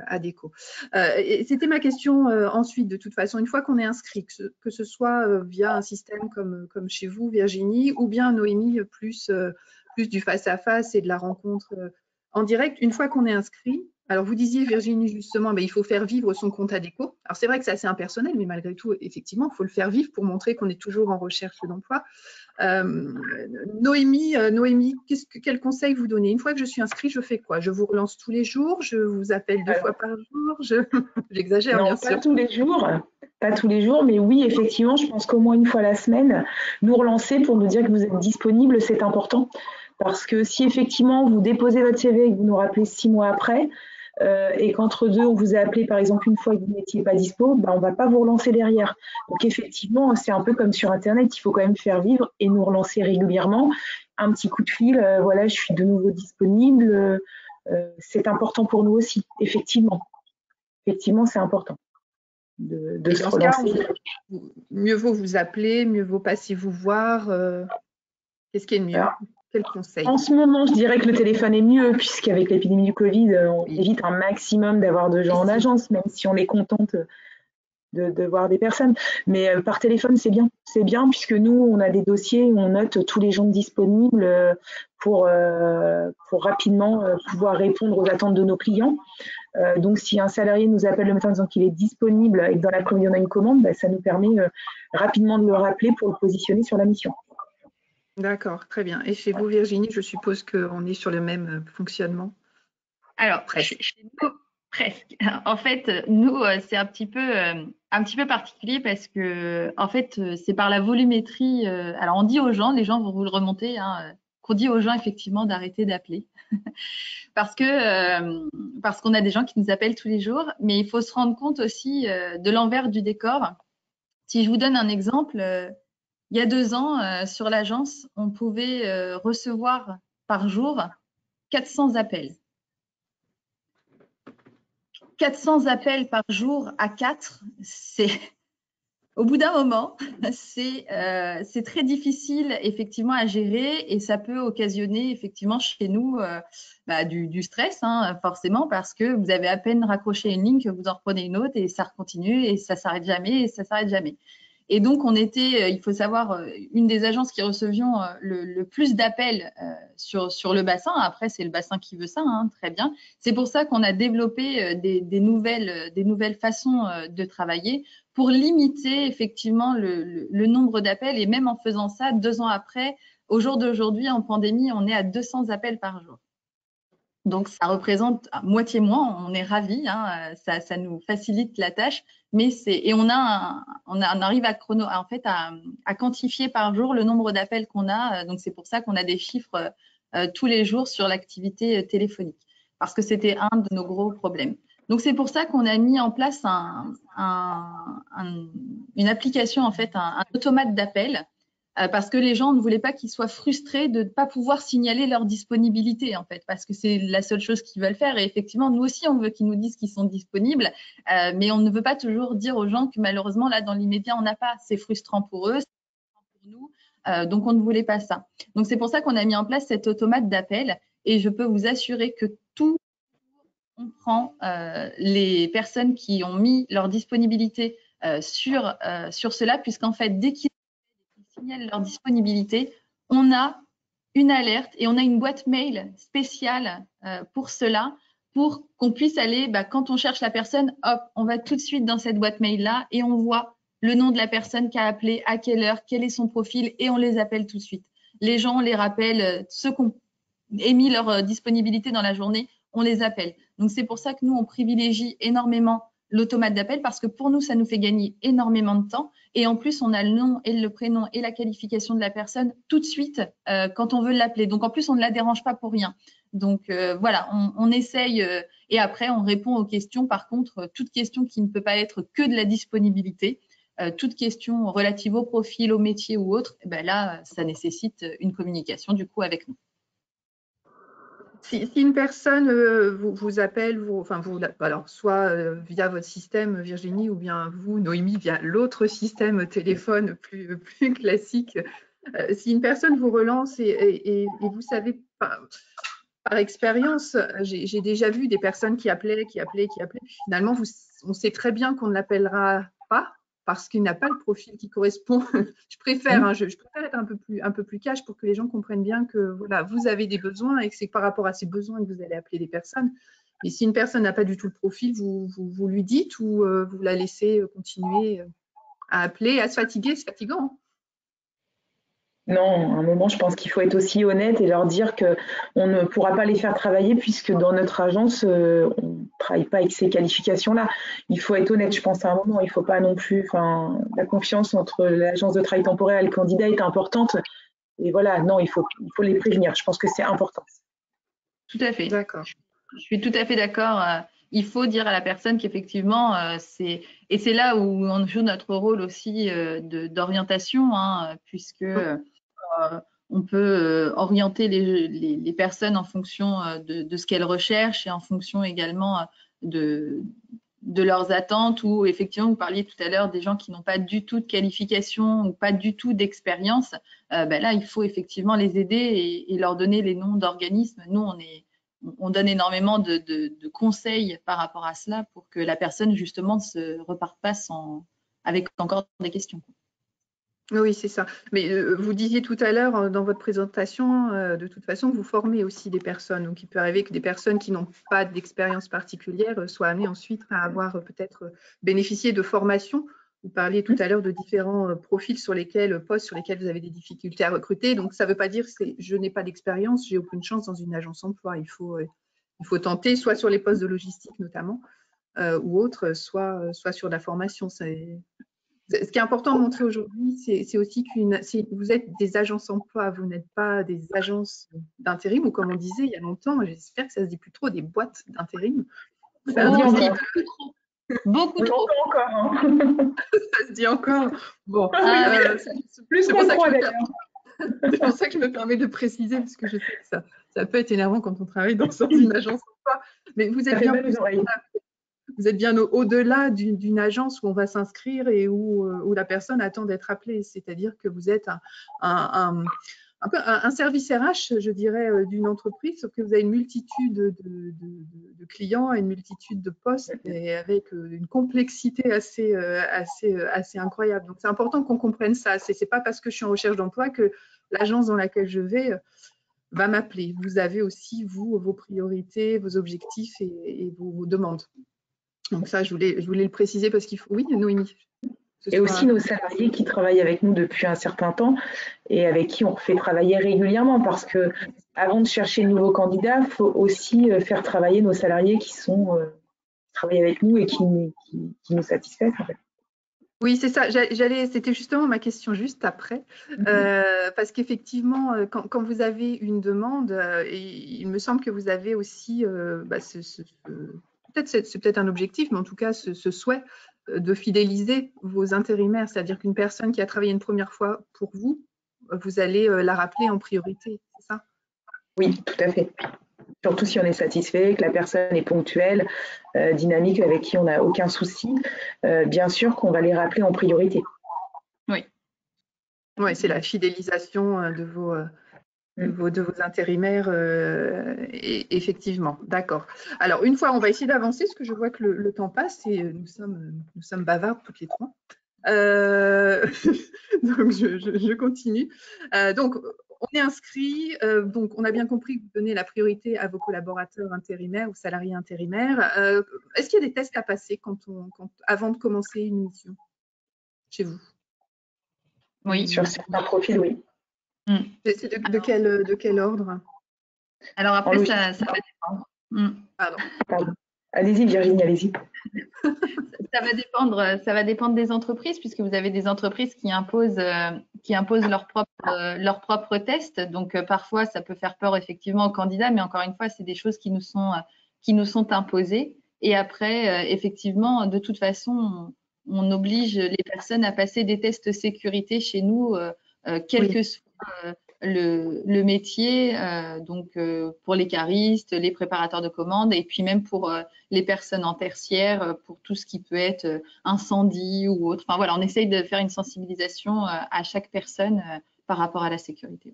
Adecco. C'était ma question ensuite. De toute façon, une fois qu'on est inscrit, que ce soit via un système comme chez vous, Virginie, ou bien Noémie, plus du face-à-face et de la rencontre en direct, une fois qu'on est inscrit. Alors, vous disiez, Virginie, justement, il faut faire vivre son compte Adecco. Alors, c'est vrai que c'est assez impersonnel, mais malgré tout, effectivement, il faut le faire vivre pour montrer qu'on est toujours en recherche d'emploi. Noémie, quel conseil vous donnez? Une fois que je suis inscrite, je fais quoi? Je vous relance tous les jours? Je vous appelle 2 fois par jour? J'exagère, bien sûr. Pas tous les jours, mais oui, effectivement, je pense qu'au moins une fois la semaine, nous relancer pour nous dire que vous êtes disponible, c'est important. Parce que si effectivement vous déposez votre CV et que vous nous rappelez 6 mois après, et qu'entre deux, on vous a appelé par exemple une fois et que vous n'étiez pas dispo, on ne va pas vous relancer derrière. Donc effectivement, c'est un peu comme sur Internet, il faut quand même faire vivre et nous relancer régulièrement. Un petit coup de fil, voilà, je suis de nouveau disponible. C'est important pour nous aussi, effectivement. Effectivement, c'est important de se relancer. Mieux vaut vous appeler, mieux vaut pas si vous voir. Qu'est-ce qui est le mieux? Quel conseil? En ce moment, je dirais que le téléphone est mieux, puisqu'avec l'épidémie du Covid, on évite un maximum d'avoir de gens en agence, même si on est contente de voir des personnes. Mais par téléphone, c'est bien. C'est bien, puisque nous, on a des dossiers où on note tous les gens disponibles pour rapidement pouvoir répondre aux attentes de nos clients. Donc, si un salarié nous appelle le matin en disant qu'il est disponible et que dans l'après-midi, on a une commande, ça nous permet rapidement de le rappeler pour le positionner sur la mission. D'accord, très bien. Et chez vous, Virginie, je suppose qu'on est sur le même fonctionnement? Alors, chez nous, presque. En fait, nous, c'est un petit peu particulier parce que, en fait, c'est par la volumétrie. Alors, on dit aux gens, les gens vont vous le remonter, qu'on dit aux gens effectivement d'arrêter d'appeler parce qu'on a des gens qui nous appellent tous les jours. Mais il faut se rendre compte aussi de l'envers du décor. Si je vous donne un exemple. Il y a 2 ans, sur l'agence, on pouvait recevoir par jour 400 appels. 400 appels par jour à 4, au bout d'un moment, c'est très difficile effectivement à gérer et ça peut occasionner effectivement chez nous du stress, forcément, parce que vous avez à peine raccroché une ligne que vous en reprenez une autre et ça continue et ça s'arrête jamais et ça s'arrête jamais. Et donc, on était, il faut savoir, une des agences qui recevions le plus d'appels sur le bassin. Après, c'est le bassin qui veut ça, très bien. C'est pour ça qu'on a développé des nouvelles façons de travailler pour limiter effectivement le nombre d'appels. Et même en faisant ça, 2 ans après, au jour d'aujourd'hui, en pandémie, on est à 200 appels par jour. Donc, ça représente moitié moins. On est ravis, ça nous facilite la tâche. Mais on arrive à quantifier par jour le nombre d'appels qu'on a. Donc, c'est pour ça qu'on a des chiffres tous les jours sur l'activité téléphonique, parce que c'était un de nos gros problèmes. Donc, c'est pour ça qu'on a mis en place une application, en fait, un automate d'appel. Parce que les gens ne voulaient pas qu'ils soient frustrés de ne pas pouvoir signaler leur disponibilité, en fait, parce que c'est la seule chose qu'ils veulent faire. Et effectivement, nous aussi, on veut qu'ils nous disent qu'ils sont disponibles, mais on ne veut pas toujours dire aux gens que malheureusement, là, dans l'immédiat, on n'a pas. C'est frustrant pour eux, c'est frustrant pour nous, donc on ne voulait pas ça. Donc, c'est pour ça qu'on a mis en place cet automate d'appel et je peux vous assurer que on prend les personnes qui ont mis leur disponibilité sur cela, puisqu'en fait, dès qu'ils signalent leur disponibilité, on a une alerte et on a une boîte mail spéciale pour cela, pour qu'on puisse aller, quand on cherche la personne, hop, on va tout de suite dans cette boîte mail-là et on voit le nom de la personne qui a appelé, à quelle heure, quel est son profil et on les appelle tout de suite. Les gens, on les rappelle, ceux qui ont émis leur disponibilité dans la journée, on les appelle. Donc, c'est pour ça que nous, on privilégie énormément l'automate d'appel parce que pour nous, ça nous fait gagner énormément de temps. Et en plus, on a le nom et le prénom et la qualification de la personne tout de suite quand on veut l'appeler. Donc, en plus, on ne la dérange pas pour rien. Donc, voilà, on essaye et après, on répond aux questions. Par contre, toute question qui ne peut pas être que de la disponibilité, toute question relative au profil, au métier ou autre, là, ça nécessite une communication du coup avec nous. Si une personne vous appelle, alors soit via votre système Virginie ou bien vous, Noémie, via l'autre système téléphone plus classique, si une personne vous relance et vous savez par expérience, j'ai déjà vu des personnes qui appelaient, finalement on sait très bien qu'on ne l'appellera pas parce qu'il n'a pas le profil qui correspond. Je préfère être un peu plus cash pour que les gens comprennent bien que voilà, vous avez des besoins et que c'est par rapport à ces besoins que vous allez appeler des personnes. Mais si une personne n'a pas du tout le profil, vous lui dites ou vous la laissez continuer à appeler, à se fatiguer, c'est fatigant. Non, à un moment, je pense qu'il faut être aussi honnête et leur dire qu'on ne pourra pas les faire travailler puisque dans notre agence, on ne travaille pas avec ces qualifications-là. Il faut être honnête, je pense, à un moment. Il ne faut pas non plus… la confiance entre l'agence de travail temporaire et le candidat est importante. Et voilà, non, il faut les prévenir. Je pense que c'est important. Tout à fait. D'accord. Je suis tout à fait d'accord. Il faut dire à la personne qu'effectivement, c'est là où on joue notre rôle aussi d'orientation, hein, puisque on peut orienter les personnes en fonction de ce qu'elles recherchent et en fonction également de leurs attentes, ou effectivement, vous parliez tout à l'heure des gens qui n'ont pas du tout de qualification ou pas du tout d'expérience. Là, il faut effectivement les aider et leur donner les noms d'organismes. Nous, on donne énormément de conseils par rapport à cela pour que la personne, justement, ne se reparte pas avec encore des questions. Oui, c'est ça. Mais vous disiez tout à l'heure dans votre présentation, de toute façon, que vous formez aussi des personnes. Donc, il peut arriver que des personnes qui n'ont pas d'expérience particulière soient amenées ensuite à avoir peut-être bénéficié de formations. Vous parliez tout à l'heure de différents postes sur lesquels vous avez des difficultés à recruter. Donc, ça ne veut pas dire que je n'ai pas d'expérience, j'ai aucune chance dans une agence emploi. Il faut tenter, soit sur les postes de logistique notamment, ou autres, soit sur la formation. Ce qui est important de montrer aujourd'hui, c'est aussi si vous êtes des agences emploi, vous n'êtes pas des agences d'intérim, ou comme on disait il y a longtemps, j'espère que ça ne se dit plus trop, des boîtes d'intérim. Ça se dit encore. Beaucoup trop. Encore. Hein. Ça se dit encore. Bon, plus qu'on croit d'ailleurs. C'est pour ça que je me permets de préciser, parce que je sais que ça peut être énervant quand on travaille dans une agence emploi. Mais vous êtes bien plus. Vous êtes bien au-delà d'une agence où on va s'inscrire et où la personne attend d'être appelée. C'est-à-dire que vous êtes un service RH, je dirais, d'une entreprise, sauf que vous avez une multitude de clients et une multitude de postes, et avec une complexité assez incroyable. Donc, c'est important qu'on comprenne ça. Ce n'est pas parce que je suis en recherche d'emploi que l'agence dans laquelle je vais va m'appeler. Vous avez aussi, vous, vos priorités, vos objectifs et vos demandes. Donc ça, je voulais le préciser parce qu'il faut… Oui, Noémie. Et aussi nos salariés qui travaillent avec nous depuis un certain temps et avec qui on fait travailler régulièrement, parce que avant de chercher de nouveaux candidats, il faut aussi faire travailler nos salariés qui travaillent avec nous et qui nous satisfaisent en fait. Oui, c'est ça. C'était justement ma question juste après, parce qu'effectivement, quand vous avez une demande, il me semble que vous avez aussi, c'est peut-être un objectif, mais en tout cas ce souhait de fidéliser vos intérimaires, c'est-à-dire qu'une personne qui a travaillé une première fois pour vous, vous allez la rappeler en priorité, c'est ça? Oui, tout à fait. Surtout si on est satisfait, que la personne est ponctuelle, dynamique, avec qui on n'a aucun souci, bien sûr qu'on va les rappeler en priorité. Oui. Oui, c'est la fidélisation de vos intérimaires, effectivement. D'accord. Alors, une fois, on va essayer d'avancer, parce que je vois que le temps passe et nous sommes bavardes toutes les trois. Donc, je continue. Donc, on est inscrit. Donc, on a bien compris que vous donnez la priorité à vos collaborateurs intérimaires ou salariés intérimaires. Est-ce qu'il y a des tests à passer avant de commencer une mission chez vous? Oui. Sur certains profils, oui. C'est de quel ordre? Alors après, ça va dépendre. Pardon. Allez-y, Virginie, allez-y. Ça va dépendre des entreprises, puisque vous avez des entreprises qui imposent leurs propres tests. Donc parfois, ça peut faire peur effectivement aux candidats, mais encore une fois, c'est des choses qui nous sont imposées. Et après, effectivement, de toute façon, on oblige les personnes à passer des tests sécurité chez nous, quel que soit le métier, donc pour les caristes, les préparateurs de commandes, et puis même pour les personnes en tertiaire, pour tout ce qui peut être incendie ou autre. Enfin voilà, on essaye de faire une sensibilisation à chaque personne par rapport à la sécurité.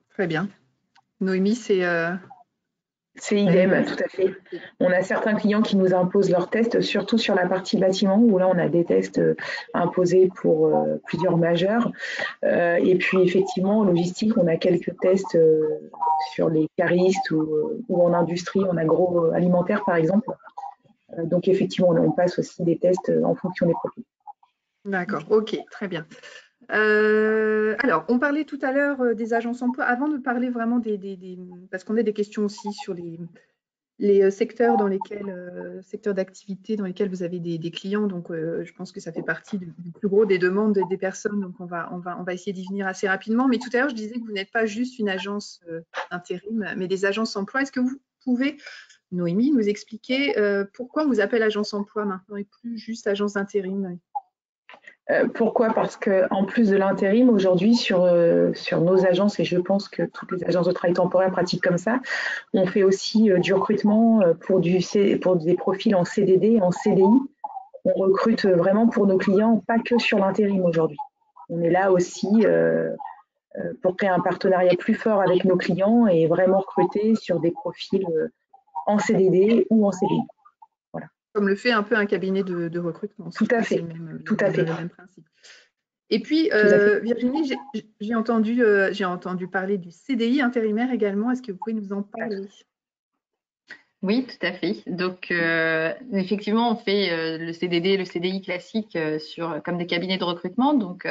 Très bien. Noémie, c'est… C'est idem, tout à fait. On a certains clients qui nous imposent leurs tests, surtout sur la partie bâtiment, où là, on a des tests imposés pour plusieurs majeurs. Et puis, effectivement, en logistique, on a quelques tests sur les caristes ou en industrie, en agroalimentaire, par exemple. Donc, effectivement, on passe aussi des tests en fonction des profils. D'accord, ok, très bien. Alors, on parlait tout à l'heure des agences emploi. Avant de parler vraiment parce qu'on a des questions aussi sur les secteurs secteurs d'activité dans lesquels vous avez des clients. Donc, je pense que ça fait partie du plus gros des demandes des personnes. Donc, on va essayer d'y venir assez rapidement. Mais tout à l'heure, je disais que vous n'êtes pas juste une agence intérim, mais des agences emploi. Est-ce que pouvez, Noémie, nous expliquer pourquoi on vous appelle agence emploi maintenant et plus juste agence d'intérim? Pourquoi? Parce qu'en plus de l'intérim, aujourd'hui, sur nos agences, et je pense que toutes les agences de travail temporaire pratiquent comme ça, on fait aussi du recrutement pour des profils en CDD et en CDI. On recrute vraiment pour nos clients, pas que sur l'intérim aujourd'hui. On est là aussi pour créer un partenariat plus fort avec nos clients et vraiment recruter sur des profils en CDD ou en CDI. Voilà. Comme le fait un peu un cabinet de recrutement. Tout à fait. Tout à fait. Le même principe. Et puis, Virginie, j'ai entendu parler du CDI intérimaire également. Est-ce que vous pouvez nous en parler? Oui, tout à fait. Donc, effectivement, on fait le CDD, le CDI classique comme des cabinets de recrutement. Donc,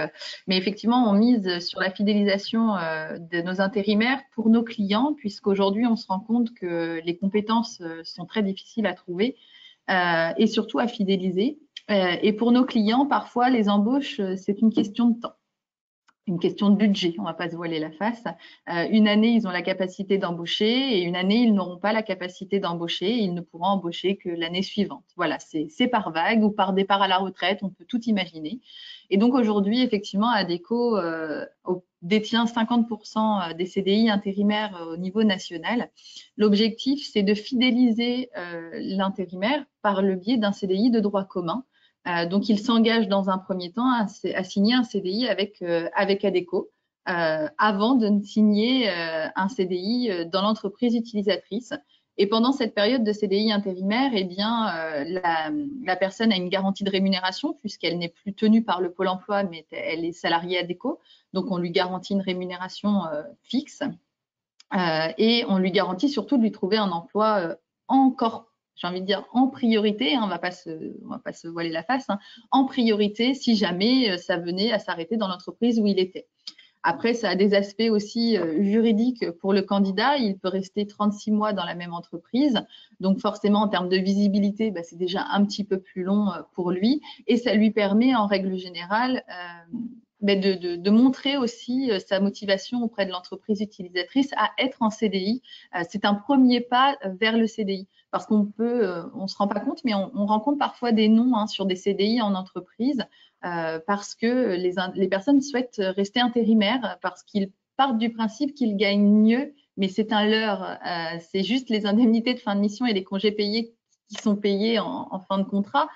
mais effectivement, on mise sur la fidélisation de nos intérimaires pour nos clients, puisqu'aujourd'hui, on se rend compte que les compétences sont très difficiles à trouver et surtout à fidéliser. Et pour nos clients, parfois, les embauches, c'est une question de temps. Une question de budget, on ne va pas se voiler la face. Une année, ils ont la capacité d'embaucher et une année, ils n'auront pas la capacité d'embaucher. Ils ne pourront embaucher que l'année suivante. Voilà, c'est par vague ou par départ à la retraite, on peut tout imaginer. Et donc aujourd'hui, effectivement, Adecco détient 50% des CDI intérimaires au niveau national. L'objectif, c'est de fidéliser l'intérimaire par le biais d'un CDI de droit commun. Donc, il s'engage dans un premier temps à signer un CDI avec Adecco avant de signer un CDI dans l'entreprise utilisatrice. Et pendant cette période de CDI intérimaire, eh bien, la personne a une garantie de rémunération puisqu'elle n'est plus tenue par le Pôle emploi, mais elle est salariée Adecco. Donc, on lui garantit une rémunération fixe et on lui garantit surtout de lui trouver un emploi encore j'ai envie de dire en priorité, hein, on va pas se voiler la face, hein, en priorité si jamais ça venait à s'arrêter dans l'entreprise où il était. Après, ça a des aspects aussi juridiques pour le candidat. Il peut rester 36 mois dans la même entreprise. Donc forcément, en termes de visibilité, c'est déjà un petit peu plus long pour lui. Et ça lui permet, en règle générale, de montrer aussi sa motivation auprès de l'entreprise utilisatrice à être en CDI. C'est un premier pas vers le CDI. Parce qu'on se rend pas compte, mais on rencontre parfois des noms sur des CDI en entreprise parce que les personnes souhaitent rester intérimaires parce qu'ils partent du principe qu'ils gagnent mieux, mais c'est un leurre. C'est juste les indemnités de fin de mission et les congés payés qui sont payés en fin de contrat.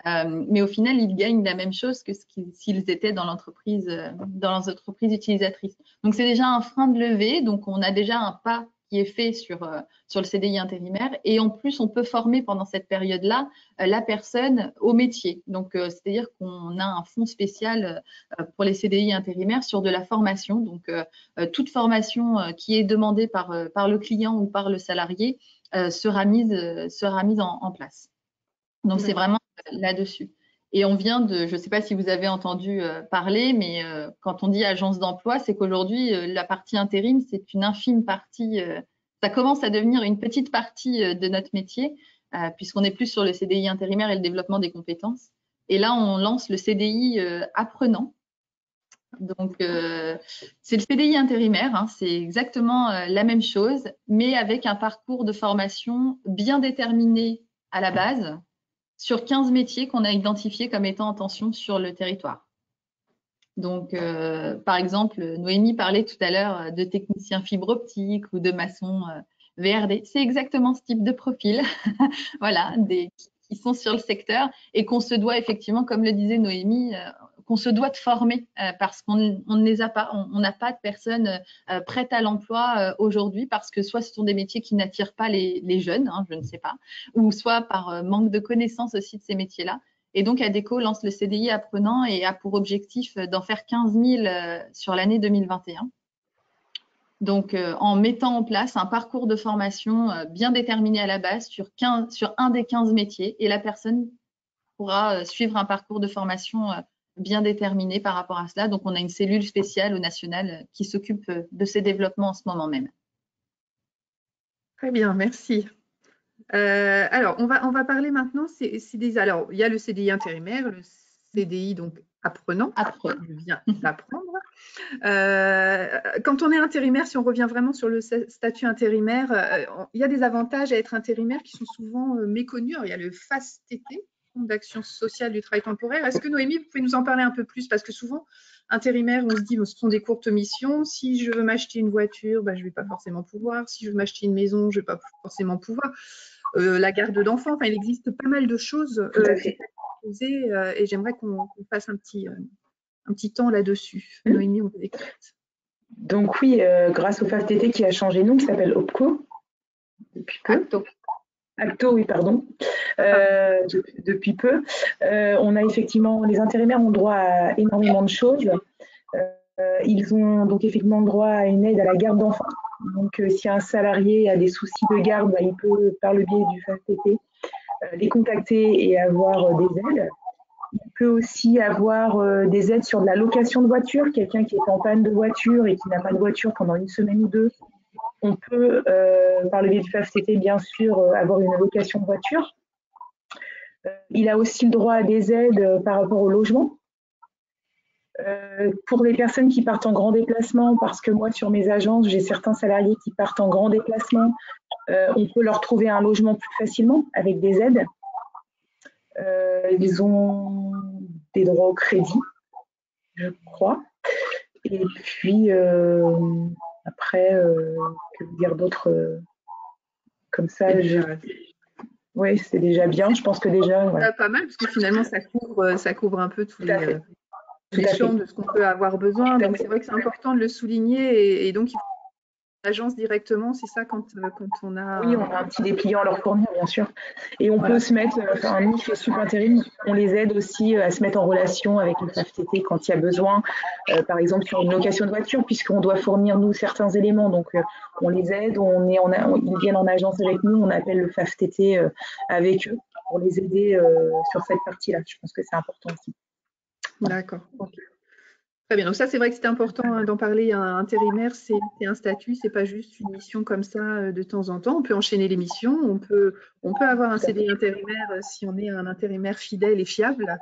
Mais au final, ils gagnent la même chose que s'ils étaient dans l'entreprise utilisatrice. Donc, c'est déjà un frein de levée. Donc, on a déjà un pas qui est fait sur le CDI intérimaire. Et en plus, on peut former pendant cette période-là la personne au métier. Donc, c'est-à-dire qu'on a un fonds spécial pour les CDI intérimaires sur de la formation. Donc, toute formation qui est demandée par le client ou par le salarié sera mise en place. Donc, c'est vraiment là-dessus. Et on vient je ne sais pas si vous avez entendu parler, mais quand on dit agence d'emploi, c'est qu'aujourd'hui, la partie intérim, c'est une infime partie. Ça commence à devenir une petite partie de notre métier, puisqu'on est plus sur le CDI intérimaire et le développement des compétences. Et là, on lance le CDI apprenant. Donc, c'est le CDI intérimaire, c'est exactement la même chose, mais avec un parcours de formation bien déterminé à la base, sur 15 métiers qu'on a identifiés comme étant en tension sur le territoire. Donc, par exemple, Noémie parlait tout à l'heure de techniciens fibre optique ou de maçons VRD. C'est exactement ce type de profil, voilà, qui sont sur le secteur et qu'on se doit effectivement, comme le disait Noémie, qu'on se doit de former parce qu'on ne les a pas, on n'a pas de personnes prêtes à l'emploi aujourd'hui parce que soit ce sont des métiers qui n'attirent pas les jeunes, je ne sais pas, ou soit par manque de connaissances aussi de ces métiers-là. Et donc, Adecco lance le CDI apprenant et a pour objectif d'en faire 15 000 sur l'année 2021. Donc, en mettant en place un parcours de formation bien déterminé à la base sur un des 15 métiers et la personne pourra suivre un parcours de formation bien déterminé par rapport à cela. Donc, on a une cellule spéciale au national qui s'occupe de ces développements en ce moment même. Très bien, merci. Alors, on va parler maintenant. Alors, il y a le CDI intérimaire, le CDI donc apprenant. Je viens d'apprendre. Quand on est intérimaire, si on revient vraiment sur le statut intérimaire, il y a des avantages à être intérimaire qui sont souvent méconnus. Alors, il y a le FASTT, Fonds d'action sociale du travail temporaire. Est-ce que Noémie, vous pouvez nous en parler un peu plus? Parce que souvent, intérimaire, on se dit, ce sont des courtes missions. Si je veux m'acheter une voiture, je ne vais pas forcément pouvoir. Si je veux m'acheter une maison, je ne vais pas forcément pouvoir. La garde d'enfants, enfin, il existe pas mal de choses et j'aimerais qu'on fasse un petit temps là-dessus. Noémie, on vous écoute. Donc oui, grâce au FAFTT qui a changé de nom, qui s'appelle OPCO, depuis peu. Acto, oui, pardon. Depuis peu. On a effectivement, les intérimaires ont droit à énormément de choses. Ils ont donc effectivement droit à une aide à la garde d'enfants. Donc si un salarié a des soucis de garde, il peut, par le biais du FAFTT, les contacter et avoir des aides. Il peut aussi avoir des aides sur de la location de voiture, quelqu'un qui est en panne de voiture et qui n'a pas de voiture pendant une semaine ou deux. On peut, par le biais du FAFTT, bien sûr, avoir une location de voiture. Il a aussi le droit à des aides par rapport au logement. Pour les personnes qui partent en grand déplacement, parce que moi, sur mes agences, j'ai certains salariés qui partent en grand déplacement, on peut leur trouver un logement plus facilement avec des aides. Ils ont des droits au crédit, je crois. Et puis, après, que dire d'autre comme ça, oui, c'est déjà bien. Je pense que déjà… Voilà. Pas mal, parce que finalement, ça couvre un peu tous les champs de ce qu'on peut avoir besoin. Donc, c'est vrai que c'est important de le souligner. Et donc, il faut l'agence directement, c'est ça quand on a… Oui, on a un petit dépliant à leur fournir, bien sûr. Et on peut se mettre, nous, chez Subintérim, on les aide aussi à se mettre en relation avec le FAFTT quand il y a besoin, par exemple sur une location de voiture, puisqu'on doit fournir, nous, certains éléments. Donc, on les aide, ils viennent en agence avec nous, on appelle le FAFTT avec eux pour les aider sur cette partie-là. Je pense que c'est important aussi. D'accord. Okay. Très bien. Donc ça, c'est vrai que c'est important d'en parler. Un intérimaire, c'est un statut, c'est pas juste une mission comme ça de temps en temps. On peut enchaîner les missions, on peut avoir un CDI intérimaire si on est un intérimaire fidèle et fiable.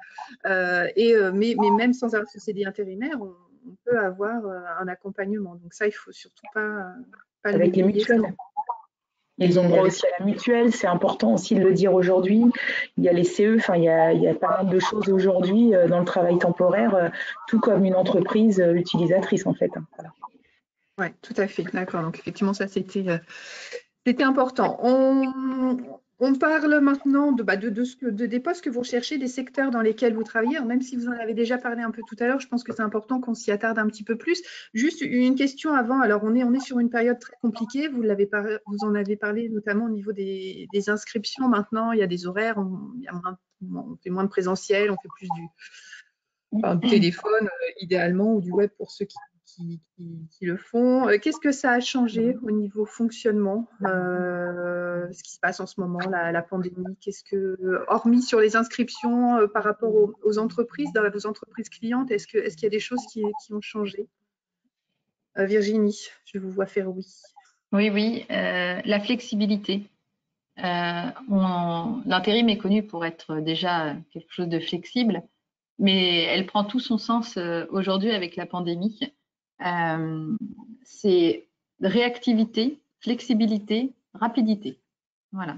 Mais même sans avoir ce CDI intérimaire, on peut avoir un accompagnement. Donc ça, il faut surtout pas avec les mutuelles. Ils ont droit aussi à la mutuelle, c'est important aussi de le dire aujourd'hui. Il y a les CE, il y a pas mal de choses aujourd'hui dans le travail temporaire, tout comme une entreprise utilisatrice en fait. Voilà. Oui, tout à fait, d'accord. Donc effectivement, ça c'était important. On parle maintenant des postes que vous recherchez, des secteurs dans lesquels vous travaillez. Alors, même si vous en avez déjà parlé un peu tout à l'heure, je pense que c'est important qu'on s'y attarde un petit peu plus. Juste une question avant. Alors, on est sur une période très compliquée. Vous en avez parlé notamment au niveau des inscriptions. Maintenant, il y a des horaires, on fait moins de présentiel, on fait plus du téléphone idéalement ou du web pour ceux qui le font. Qu'est-ce que ça a changé au niveau fonctionnement, ce qui se passe en ce moment, la pandémie? Hormis sur les inscriptions par rapport aux entreprises, dans vos entreprises clientes, est-ce qu'il y a des choses qui ont changé? Virginie, je vous vois faire oui. Oui, la flexibilité. L'intérim est connu pour être déjà quelque chose de flexible, mais elle prend tout son sens aujourd'hui avec la pandémie. C'est réactivité, flexibilité, rapidité. Voilà.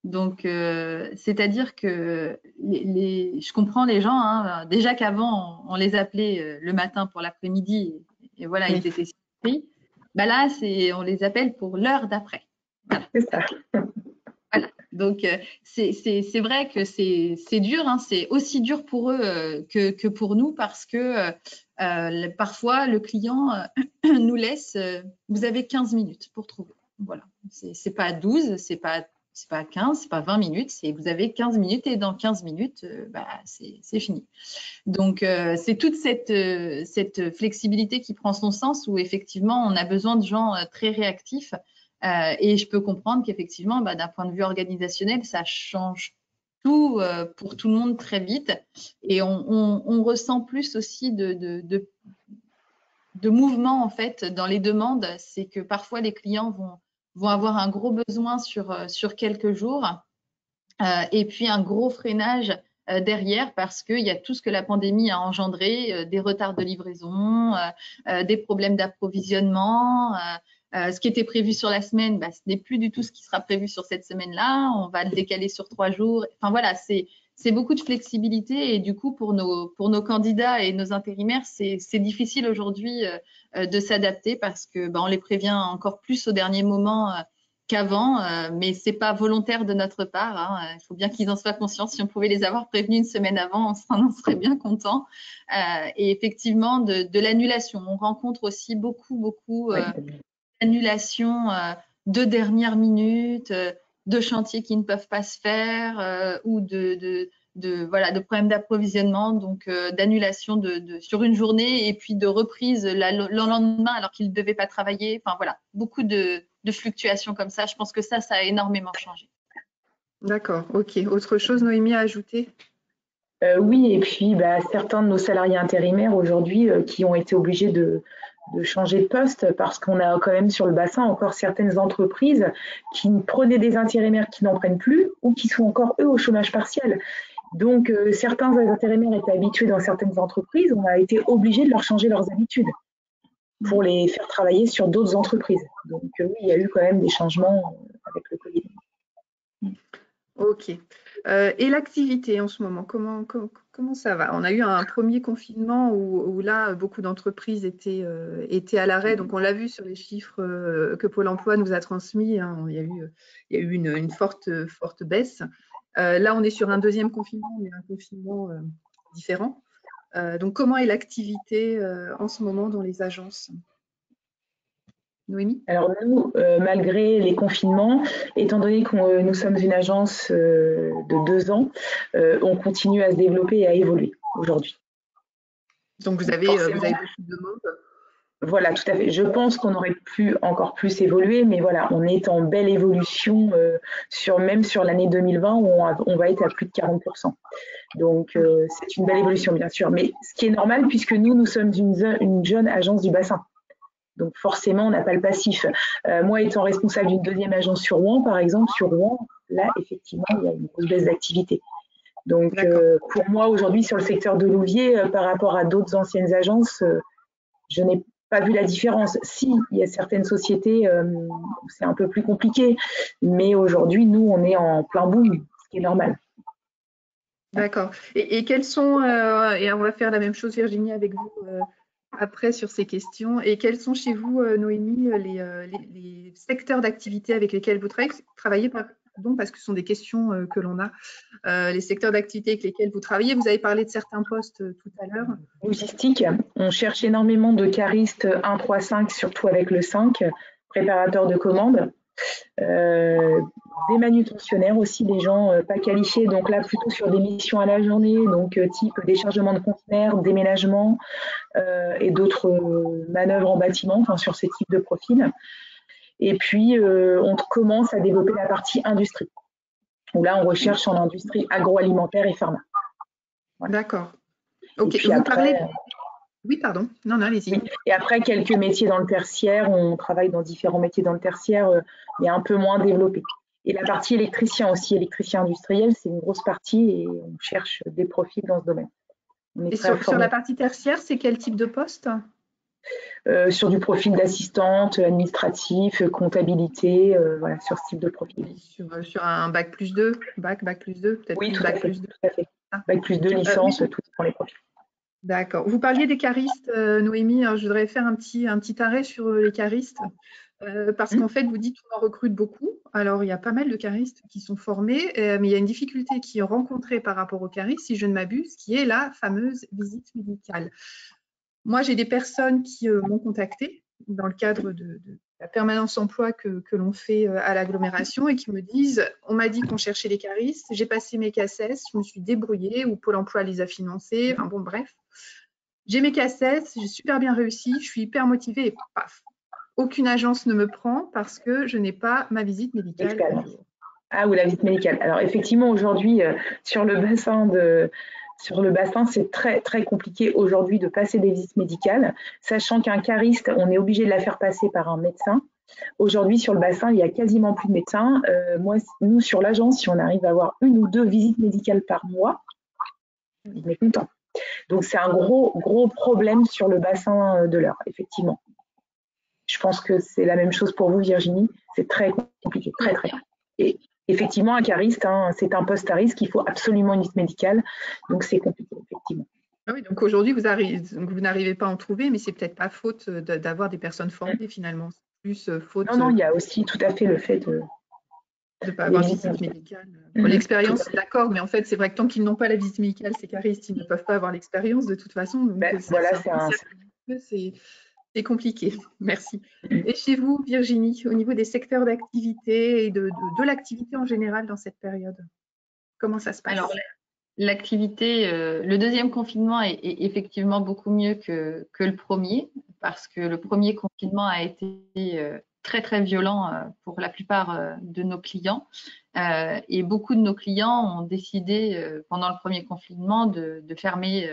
Donc, c'est-à-dire que je comprends les gens, déjà qu'avant, on les appelait le matin pour l'après-midi, et voilà, ils étaient surpris. Là, on les appelle pour l'heure d'après. Voilà. C'est ça. Voilà. Donc, c'est vrai que c'est dur, c'est aussi dur pour eux que pour nous parce que parfois, le client nous laisse, vous avez 15 minutes pour trouver. Voilà. C'est pas 12, c'est pas 15, c'est pas 20 minutes, vous avez 15 minutes et dans 15 minutes, c'est fini. Donc, c'est toute cette flexibilité qui prend son sens où effectivement, on a besoin de gens très réactifs. Et je peux comprendre qu'effectivement, d'un point de vue organisationnel, ça change tout pour tout le monde très vite. Et on ressent plus aussi de mouvement en fait dans les demandes. C'est que parfois les clients vont avoir un gros besoin sur quelques jours et puis un gros freinage derrière parce qu'il y a tout ce que la pandémie a engendré, des retards de livraison, des problèmes d'approvisionnement. Ce qui était prévu sur la semaine, ce n'est plus du tout ce qui sera prévu sur cette semaine-là. On va le décaler sur 3 jours. Enfin voilà, c'est beaucoup de flexibilité et du coup pour nos candidats et nos intérimaires, c'est difficile aujourd'hui de s'adapter parce que on les prévient encore plus au dernier moment qu'avant, mais c'est pas volontaire de notre part. Hein. Il faut bien qu'ils en soient conscients. Si on pouvait les avoir prévenus une semaine avant, on en serait bien content. Et effectivement, de l'annulation, on rencontre aussi beaucoup d'annulations de dernière minute, de chantiers qui ne peuvent pas se faire ou de problèmes d'approvisionnement, donc d'annulation sur une journée et puis de reprise le lendemain alors qu'ils ne devaient pas travailler. Enfin voilà, beaucoup de fluctuations comme ça. Je pense que ça a énormément changé. D'accord, ok. Autre chose, Noémie, à ajouter? Oui, et puis certains de nos salariés intérimaires aujourd'hui qui ont été obligés de changer de poste parce qu'on a quand même sur le bassin encore certaines entreprises qui prenaient des intérimaires qui n'en prennent plus ou qui sont encore eux au chômage partiel. Donc certains intérimaires étaient habitués dans certaines entreprises, on a été obligé de leur changer leurs habitudes pour les faire travailler sur d'autres entreprises. Donc oui, il y a eu quand même des changements avec le Covid. Ok. Et l'activité en ce moment, comment ça va? On a eu un premier confinement où là, beaucoup d'entreprises étaient à l'arrêt. Donc, on l'a vu sur les chiffres que Pôle emploi nous a transmis. Hein, il y a eu une forte baisse. Là, on est sur un deuxième confinement, mais un confinement différent. Donc, comment est l'activité en ce moment dans les agences? Noémie? Alors nous, malgré les confinements, étant donné que nous sommes une agence de 2 ans, on continue à se développer et à évoluer aujourd'hui. Donc vous avez beaucoup de monde. Voilà, tout à fait. Je pense qu'on aurait pu encore plus évoluer, mais voilà, on est en belle évolution même sur l'année 2020 où on va être à plus de 40%. Donc c'est une belle évolution bien sûr, mais ce qui est normal puisque nous sommes une jeune agence du bassin. Donc forcément, on n'a pas le passif. Moi, étant responsable d'une deuxième agence sur Rouen, par exemple, sur Rouen, là, effectivement, il y a une grosse baisse d'activité. Donc, pour moi, aujourd'hui, sur le secteur de Louviers, par rapport à d'autres anciennes agences, je n'ai pas vu la différence. Si, il y a certaines sociétés où c'est un peu plus compliqué, mais aujourd'hui, nous, on est en plein boom, ce qui est normal. D'accord. Et quels sont, et on va faire la même chose, Virginie, avec vous après sur ces questions. Et quels sont chez vous, Noémie, les secteurs d'activité avec lesquels vous travaillez, parce que ce sont des questions que l'on a, les secteurs d'activité avec lesquels vous travaillez. Vous avez parlé de certains postes tout à l'heure. Logistique, on cherche énormément de caristes 1, 3, 5, surtout avec le 5, préparateur de commandes. Des manutentionnaires aussi, des gens pas qualifiés, donc là plutôt sur des missions à la journée, donc type déchargement de conteneurs, déménagement et d'autres manœuvres en bâtiment, enfin sur ces types de profils. Et puis on commence à développer la partie industrie, où là on recherche en industrie agroalimentaire et pharma. Voilà. D'accord. Ok. Et puis après, oui, pardon. Non, allez-y. Oui. Et après, quelques métiers dans le tertiaire, on travaille dans différents métiers dans le tertiaire, mais un peu moins développés. Et la partie électricien aussi, électricien industriel, c'est une grosse partie et on cherche des profils dans ce domaine. Et sur la partie tertiaire, c'est quel type de poste? Sur du profil d'assistante, administratif, comptabilité, voilà, sur ce type de profil. Sur un bac plus 2, bac plus 2, peut-être. Oui, tout à fait. Bac plus 2, licence, oui. tout pour les profils. D'accord. Vous parliez des caristes, Noémie. Alors, je voudrais faire un petit arrêt sur les caristes. Parce qu'en fait, vous dites qu'on en recrute beaucoup. Alors, il y a pas mal de caristes qui sont formés, mais il y a une difficulté qui est rencontrée par rapport aux caristes, si je ne m'abuse, qui est la fameuse visite médicale. Moi, j'ai des personnes qui m'ont contactée dans le cadre de la permanence emploi que l'on fait à l'agglomération et qui me disent « On m'a dit qu'on cherchait les caristes, j'ai passé mes CACES, je me suis débrouillée ou Pôle emploi les a financés. » Enfin bon, bref. J'ai mes CACES, j'ai super bien réussi, je suis hyper motivée et paf, aucune agence ne me prend parce que je n'ai pas ma visite médicale. Ah, ou la visite médicale. Alors effectivement, aujourd'hui, sur le bassin, c'est très, très compliqué aujourd'hui de passer des visites médicales, sachant qu'un cariste, on est obligé de la faire passer par un médecin. Aujourd'hui, sur le bassin, il n'y a quasiment plus de médecins. Nous, sur l'agence, si on arrive à avoir 1 ou 2 visites médicales par mois, on est content. Donc, c'est un gros problème sur le bassin de l'Eure, effectivement. Je pense que c'est la même chose pour vous, Virginie. C'est très compliqué, très. Et effectivement, un cariste, c'est un poste à risque. Il faut absolument une liste médicale. Donc, c'est compliqué, effectivement. Ah oui, donc aujourd'hui, vous n'arrivez pas à en trouver, mais c'est peut-être pas faute d'avoir des personnes formées finalement. C'est plus faute. Non, il y a aussi tout à fait le fait de ne pas avoir de visite médicale. Pour l'expérience, d'accord, mais en fait, c'est vrai que tant qu'ils n'ont pas la visite médicale, ces caristes, ils ne peuvent pas avoir l'expérience de toute façon. Donc, c'est compliqué. Merci. Et chez vous, Virginie, au niveau des secteurs d'activité et de l'activité en général dans cette période, comment ça se passe? Alors, l'activité, le deuxième confinement est effectivement beaucoup mieux que le premier, parce que le premier confinement a été très violent pour la plupart de nos clients. Et beaucoup de nos clients ont décidé pendant le premier confinement de fermer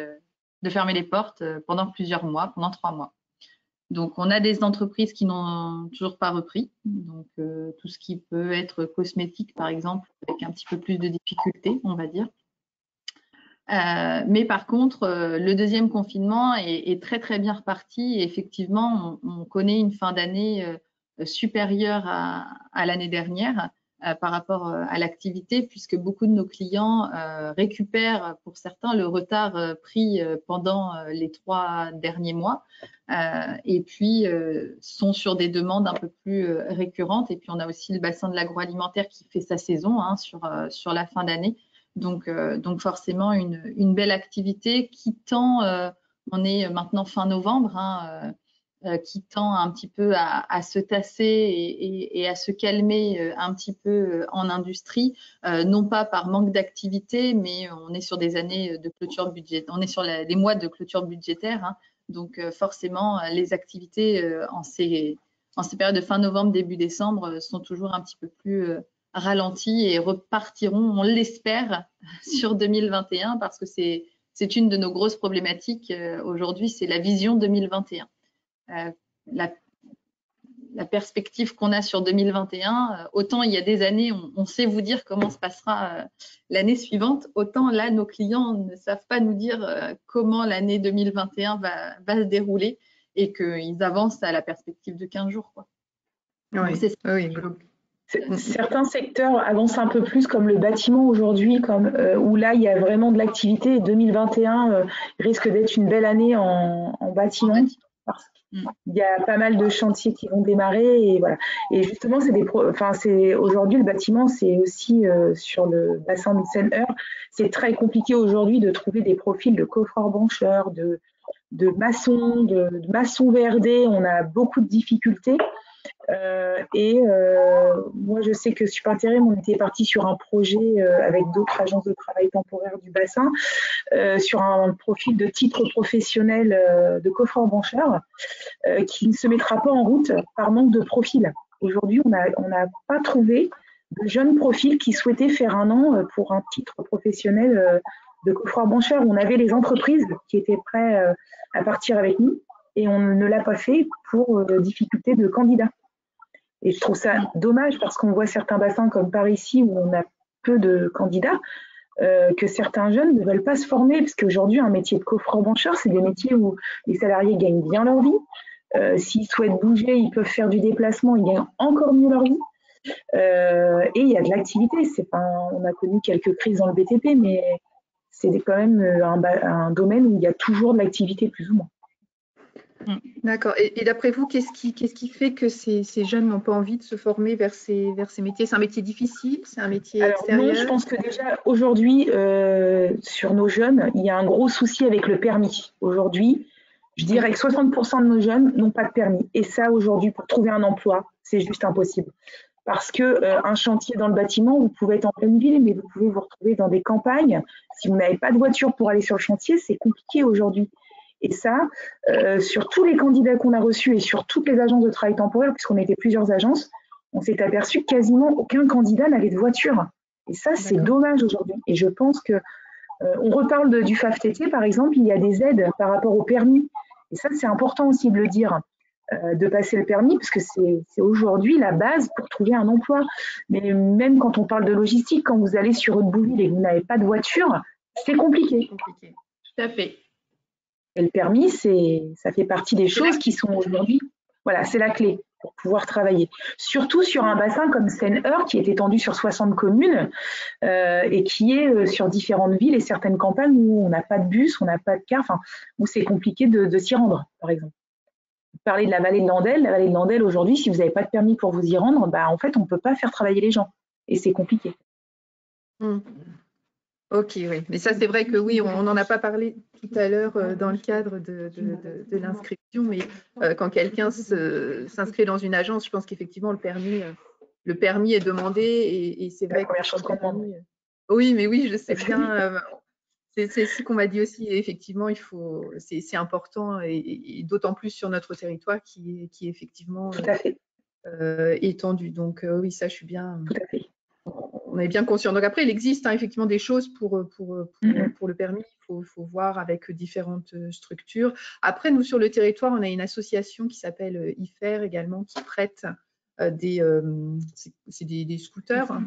les portes pendant plusieurs mois, pendant 3 mois. Donc, on a des entreprises qui n'ont toujours pas repris. Donc, tout ce qui peut être cosmétique, par exemple, avec un petit peu plus de difficultés, on va dire. Mais par contre, le deuxième confinement est très bien reparti. Et effectivement, on connaît une fin d'année supérieure à l'année dernière par rapport à l'activité, puisque beaucoup de nos clients récupèrent pour certains le retard pris pendant les 3 derniers mois et puis sont sur des demandes un peu plus récurrentes. Et puis, on a aussi le bassin de l'agroalimentaire qui fait sa saison sur la fin d'année. Donc forcément, une belle activité qui tend, on est maintenant fin novembre, qui tend un petit peu à se tasser et à se calmer un petit peu en industrie, non pas par manque d'activité, mais on est sur des années de clôture budgétaire, on est sur les mois de clôture budgétaire, donc forcément les activités en ces périodes de fin novembre, début décembre sont toujours un petit peu plus ralentis et repartiront, on l'espère, sur 2021 parce que c'est une de nos grosses problématiques aujourd'hui, c'est la vision 2021. La perspective qu'on a sur 2021, autant il y a des années, on sait vous dire comment se passera l'année suivante, autant là, nos clients ne savent pas nous dire comment l'année 2021 va se dérouler et qu'ils avancent à la perspective de 15 jours, quoi. Oui, certains secteurs avancent un peu plus, comme le bâtiment aujourd'hui, où là, il y a vraiment de l'activité. 2021 risque d'être une belle année en bâtiment, parce qu'il y a pas mal de chantiers qui vont démarrer. Et voilà. Et justement, aujourd'hui, le bâtiment, c'est aussi sur le bassin de Seine-Eure, c'est très compliqué aujourd'hui de trouver des profils de coffreurs-brancheurs, de maçons, de maçons VRD. On a beaucoup de difficultés. Moi, je sais que Super Intérim, on était parti sur un projet avec d'autres agences de travail temporaire du bassin, sur un profil de titre professionnel de coffreur-brancheur qui ne se mettra pas en route par manque de profil. Aujourd'hui, on n'a pas trouvé de jeunes profils qui souhaitaient faire 1 an pour un titre professionnel de coffreur-brancheur. On avait les entreprises qui étaient prêtes à partir avec nous et on ne l'a pas fait pour difficulté de candidats. Et je trouve ça dommage parce qu'on voit certains bassins comme par ici où on a peu de candidats, que certains jeunes ne veulent pas se former parce qu'aujourd'hui, un métier de coffreur-brancheur, c'est des métiers où les salariés gagnent bien leur vie. S'ils souhaitent bouger, ils peuvent faire du déplacement, ils gagnent encore mieux leur vie. Et il y a de l'activité. On a connu quelques crises dans le BTP, mais c'est quand même un domaine où il y a toujours de l'activité plus ou moins. D'accord. Et d'après vous, qu'est-ce qui fait que ces jeunes n'ont pas envie de se former vers ces métiers? C'est un métier difficile? C'est un métier extérieur? Non, je pense que déjà aujourd'hui, sur nos jeunes, il y a un gros souci avec le permis. Aujourd'hui, je dirais que 60% de nos jeunes n'ont pas de permis. Et ça, aujourd'hui, pour trouver un emploi, c'est juste impossible. Parce que un chantier dans le bâtiment, vous pouvez être en pleine ville, mais vous pouvez vous retrouver dans des campagnes. Si vous n'avez pas de voiture pour aller sur le chantier, c'est compliqué aujourd'hui. Et ça, sur tous les candidats qu'on a reçus et sur toutes les agences de travail temporaire, puisqu'on était plusieurs agences, on s'est aperçu que quasiment aucun candidat n'avait de voiture. Et ça, c'est dommage aujourd'hui. Et je pense que on reparle du FAFTT, par exemple, il y a des aides par rapport au permis. Et ça, c'est important aussi de le dire, de passer le permis, parce que c'est aujourd'hui la base pour trouver un emploi. Mais même quand on parle de logistique, quand vous allez sur Haute-Bouville et que vous n'avez pas de voiture, C'est compliqué. Compliqué. Tout à fait. Et le permis, ça fait partie des choses qui sont aujourd'hui, voilà, c'est la clé pour pouvoir travailler. Surtout sur un bassin comme Seine-Eure, qui est étendu sur 60 communes et qui est sur différentes villes et certaines campagnes où on n'a pas de bus, on n'a pas de car, enfin, où c'est compliqué de s'y rendre, par exemple. Vous parlez de la vallée de Landelle. La vallée de Landelle, aujourd'hui, si vous n'avez pas de permis pour vous y rendre, bah, en fait, on ne peut pas faire travailler les gens. Et c'est compliqué. Ok, oui. Mais ça, c'est vrai que oui, on n'en a pas parlé tout à l'heure dans le cadre de l'inscription, mais quand quelqu'un s'inscrit dans une agence, je pense qu'effectivement, le permis est demandé et c'est vrai la première chose qu'on demande. Oui, mais oui, je sais bien. C'est ce qu'on m'a dit aussi. Et effectivement, c'est important et d'autant plus sur notre territoire qui est effectivement Tout à fait. étendu. Donc oui, ça, je suis bien. Tout à fait. On est bien conscient. Donc après, il existe effectivement des choses pour le permis. Il faut voir avec différentes structures. Après, nous, sur le territoire, on a une association qui s'appelle IFER également, qui prête des scooters.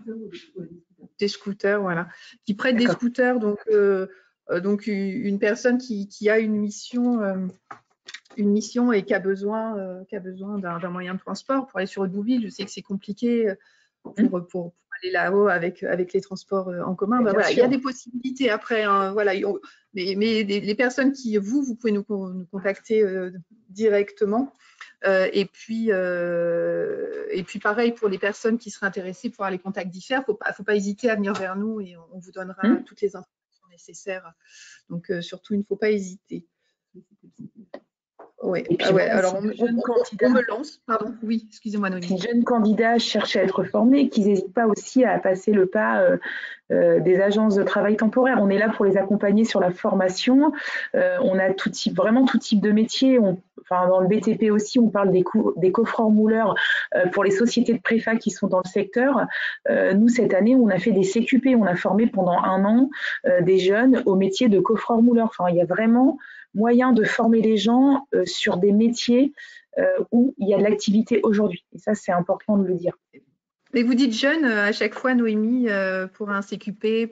Des scooters, voilà. Qui prête des scooters. Donc une personne qui a une mission et qui a besoin d'un moyen de transport pour aller sur Deauville. Je sais que c'est compliqué pour aller là-haut avec les transports en commun. Ben voilà, il y a des possibilités après. Hein, voilà, mais les personnes vous pouvez nous contacter directement. Et puis pareil pour les personnes qui seraient intéressées pour les contacts d'IFER, faut pas hésiter à venir vers nous et on vous donnera toutes les informations nécessaires. Donc surtout, il ne faut pas hésiter. Ouais. Et puis, alors on me lance. Pardon. Oui, excusez-moi, Noémie. Si jeunes candidats cherchent à être formés, qu'ils n'hésitent pas aussi à passer le pas des agences de travail temporaire. On est là pour les accompagner sur la formation. On a vraiment tout type de métier. Dans le BTP aussi, on parle des coffreurs mouleurs pour les sociétés de préfa qui sont dans le secteur. Nous, cette année, on a fait des CQP. On a formé pendant 1 an des jeunes au métier de coffreur mouleur. Enfin, il y a vraiment moyen de former les gens sur des métiers où il y a de l'activité aujourd'hui. Et ça, c'est important de le dire. Mais vous dites jeunes à chaque fois, Noémie, pour un CQP,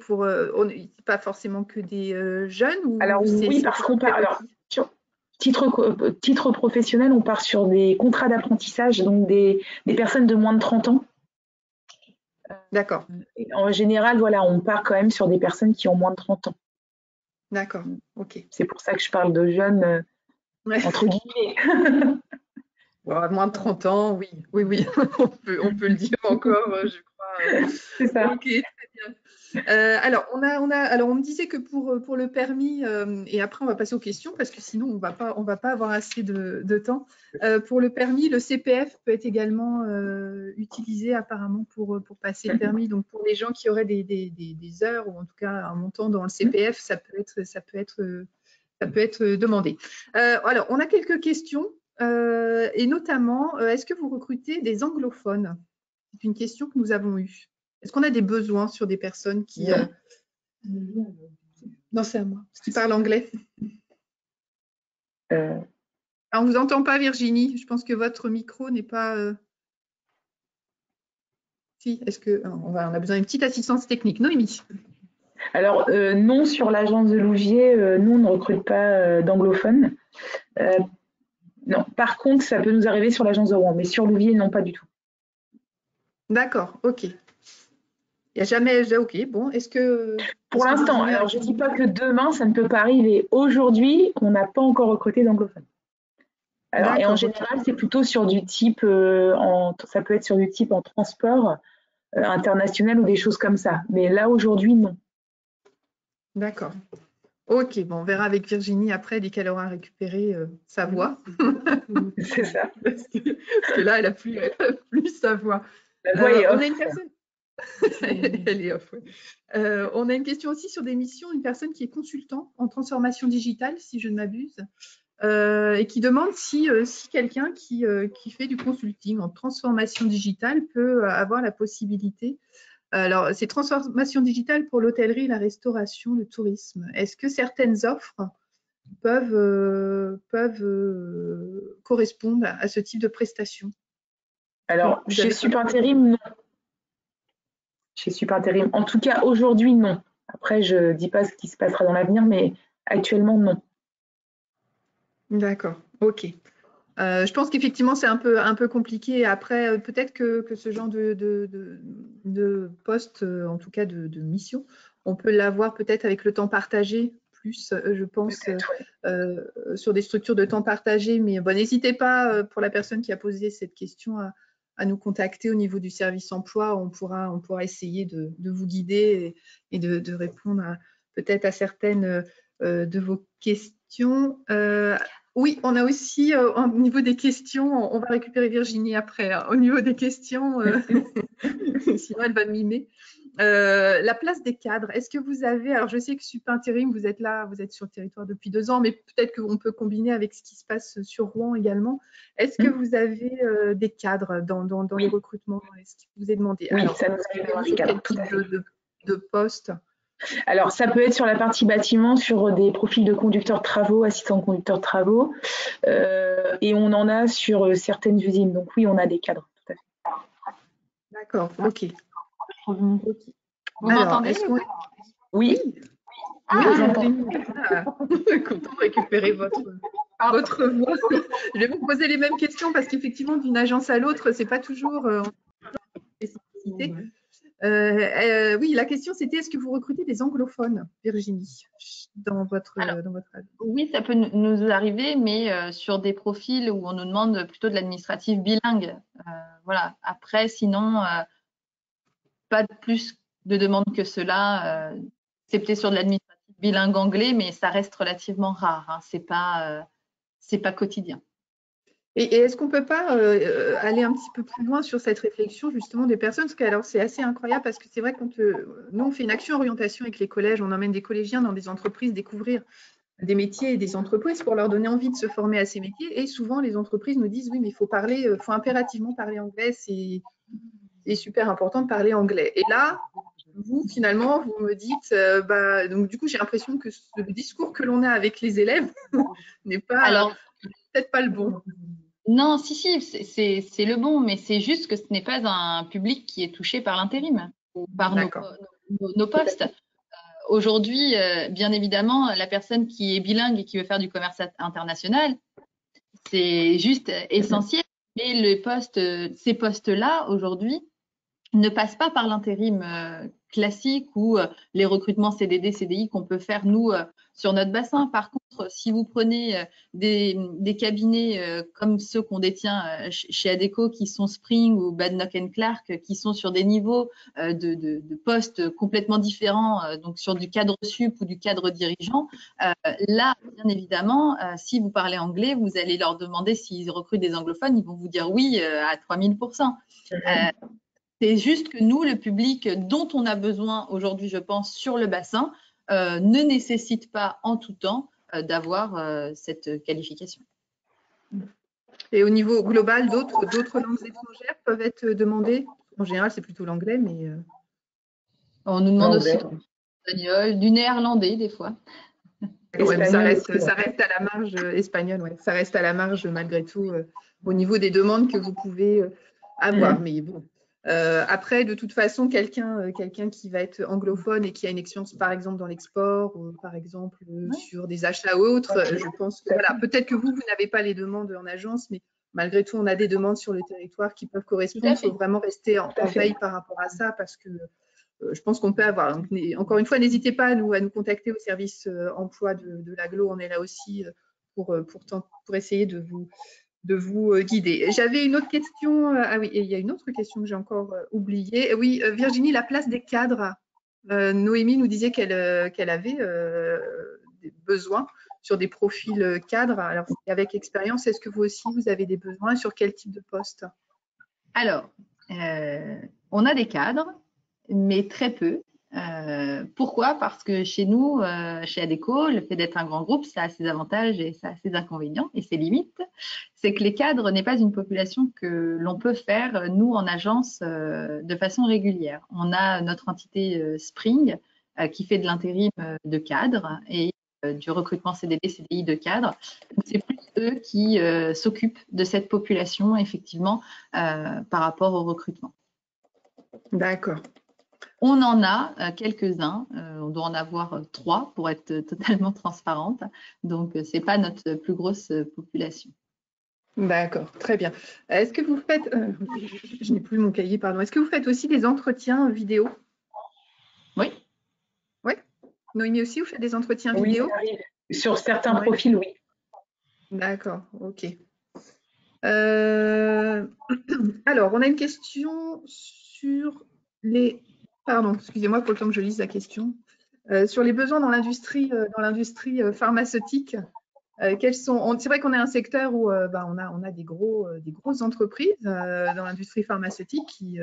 pas forcément que des jeunes ou alors oui, parce qu'on part. Alors, sur titre professionnel, on part sur des contrats d'apprentissage, donc des personnes de moins de 30 ans. D'accord. En général, voilà, on part quand même sur des personnes qui ont moins de 30 ans. D'accord, ok. C'est pour ça que je parle de jeunes, entre guillemets. Bon, moins de 30 ans, oui, on peut le dire encore, je crois. C'est ça. Ok, très bien. Alors, on me disait que pour le permis, et après on va passer aux questions parce que sinon on va pas avoir assez de temps. Pour le permis, le CPF peut être également utilisé apparemment pour passer le permis. Donc pour les gens qui auraient des heures ou en tout cas un montant dans le CPF, ça peut être demandé. Alors, on a quelques questions. Et notamment, est-ce que vous recrutez des anglophones? C'est une question que nous avons eue. Est-ce qu'on a des besoins sur des personnes qui… Non, c'est à moi. Qui parlent anglais. Alors, on ne vous entend pas, Virginie. Je pense que votre micro n'est pas… Si, est-ce que… On a besoin d'une petite assistance technique. Noémie. Alors, non, sur l'agence de Louviers, nous, on ne recrute pas d'anglophones. Non, par contre, ça peut nous arriver sur l'agence de Rouen, mais sur Louviers, non, pas du tout. D'accord, ok. Il n'y a jamais… Ok, bon, est-ce que… Pour l'instant, alors je ne dis pas que demain, ça ne peut pas arriver. Aujourd'hui, on n'a pas encore recruté d'anglophones. Alors, et en général, c'est plutôt sur du type, ça peut être sur du type en transport international ou des choses comme ça. Mais là, aujourd'hui, non. D'accord. Ok, bon, on verra avec Virginie après, dès qu'elle aura récupéré sa voix. C'est ça. Parce que là, elle n'a plus sa voix. La voix est off. On a une personne… Elle est off, oui. On a une question aussi sur des missions, une personne qui est consultant en transformation digitale, si je ne m'abuse, et qui demande si quelqu'un qui fait du consulting en transformation digitale peut avoir la possibilité. Alors, c'est transformation digitale pour l'hôtellerie, la restauration, le tourisme. Est-ce que certaines offres peuvent correspondre à ce type de prestations? Alors, chez Supintérim, non. Chez Supintérim, en tout cas, aujourd'hui, non. Après, je ne dis pas ce qui se passera dans l'avenir, mais actuellement, non. D'accord, ok. Je pense qu'effectivement, c'est un peu compliqué. Après, peut-être que ce genre de poste, en tout cas de mission, on peut l'avoir peut-être avec le temps partagé, plus, je pense, sur des structures de temps partagé. Mais bon, n'hésitez pas, pour la personne qui a posé cette question, à nous contacter au niveau du service emploi. On pourra essayer de vous guider et de répondre peut-être à certaines de vos questions. Oui, on a aussi, au niveau des questions, on va récupérer Virginie après, hein, au niveau des questions, sinon elle va mimer. La place des cadres, est-ce que vous avez, alors je sais que Sup Intérim, vous êtes là, vous êtes sur le territoire depuis 2 ans, mais peut-être qu'on peut combiner avec ce qui se passe sur Rouen également. Est-ce que vous avez des cadres dans les recrutements? Est-ce qu'il vous est demandé? Oui, alors, ça nous arrive d'avoir des cadres, tout à fait. de poste? Alors, ça peut être sur la partie bâtiment, sur des profils de conducteurs de travaux, assistants conducteurs de travaux, et on en a sur certaines usines. Donc oui, on a des cadres, tout à fait. D'accord, ok. Vous m'entendez? Oui. Oui, j'entends. Content de récupérer votre voix. Je vais vous poser les mêmes questions parce qu'effectivement, d'une agence à l'autre, c'est pas toujours spécificité. Oui, la question c'était est-ce que vous recrutez des anglophones, Virginie, dans votre Oui, ça peut nous arriver, mais sur des profils où on nous demande plutôt de l'administratif bilingue. Voilà. Après, sinon, pas plus de demandes que cela. C'est peut-être sur de l'administratif bilingue anglais, mais ça reste relativement rare. Hein. C'est pas quotidien. Et est-ce qu'on ne peut pas aller un petit peu plus loin sur cette réflexion justement des personnes? Parce que alors c'est assez incroyable parce que c'est vrai que quand nous on fait une action orientation avec les collèges, on emmène des collégiens dans des entreprises découvrir des métiers et des entreprises pour leur donner envie de se former à ces métiers. Et souvent les entreprises nous disent oui mais il faut impérativement parler anglais, c'est super important de parler anglais. Et là, vous finalement vous me dites donc du coup j'ai l'impression que le discours que l'on a avec les élèves n'est pas peut-être pas le bon. Non, si, c'est le bon, mais c'est juste que ce n'est pas un public qui est touché par l'intérim ou par nos postes. Aujourd'hui, bien évidemment, la personne qui est bilingue et qui veut faire du commerce international, c'est juste essentiel. Mais ces postes-là, aujourd'hui, ne passent pas par l'intérim classique ou les recrutements CDD, CDI qu'on peut faire nous sur notre bassin. Par contre, si vous prenez des cabinets comme ceux qu'on détient chez Adecco, qui sont Spring ou Badnock & Clark, qui sont sur des niveaux de postes complètement différents, donc sur du cadre sup ou du cadre dirigeant, là, bien évidemment, si vous parlez anglais, vous allez leur demander s'ils recrutent des anglophones, ils vont vous dire oui à 3000%. C'est juste que nous, le public dont on a besoin aujourd'hui, je pense, sur le bassin, ne nécessite pas en tout temps d'avoir cette qualification. Et au niveau global, d'autres langues étrangères peuvent être demandées? En général, c'est plutôt l'anglais, mais… On nous demande aussi du espagnol, du néerlandais des fois. Ouais, ça reste à la marge espagnol, ouais. Ça reste à la marge malgré tout au niveau des demandes que vous pouvez avoir. Mais bon, après, de toute façon, quelqu'un qui va être anglophone et qui a une expérience, par exemple, dans l'export, ou par exemple sur des achats ou autres, je pense que voilà, peut-être que vous n'avez pas les demandes en agence, mais malgré tout, on a des demandes sur le territoire qui peuvent correspondre. Il faut vraiment rester en veille par rapport à ça parce que je pense qu'on peut avoir. Donc, encore une fois, n'hésitez pas à nous contacter au service emploi de l'Aglo. On est là aussi pour essayer de vous guider. J'avais une autre question. Ah oui, il y a une autre question que j'ai encore oubliée. Oui, Virginie, la place des cadres. Noémie nous disait qu'elle avait des besoins sur des profils cadres. Alors, avec expérience, est-ce que vous aussi, vous avez des besoins? Sur quel type de poste? Alors, on a des cadres, mais très peu. Pourquoi? Parce que chez nous, chez Adecco, le fait d'être un grand groupe, ça a ses avantages et ça a ses inconvénients et ses limites. C'est que les cadres n'est pas une population que l'on peut faire, nous, en agence, de façon régulière. On a notre entité Spring qui fait de l'intérim de cadres et du recrutement CDD, CDI de cadres. C'est plus eux qui s'occupent de cette population, effectivement, par rapport au recrutement. D'accord. On en a quelques-uns, on doit en avoir 3 pour être totalement transparente, donc ce n'est pas notre plus grosse population. D'accord, très bien. Est-ce que vous faites, je n'ai plus mon cahier, pardon, est-ce que vous faites aussi des entretiens vidéo? Oui. Oui. Noémie aussi, vous faites des entretiens Oui, vidéo? ça arrive. Sur certains Ouais. profils, oui. D'accord, ok. Alors, on a une question sur les... Pardon, excusez-moi pour le temps que je lise la question. Sur les besoins dans l'industrie pharmaceutique. Quels sont... C'est vrai qu'on est un secteur où on a des grosses entreprises dans l'industrie pharmaceutique qui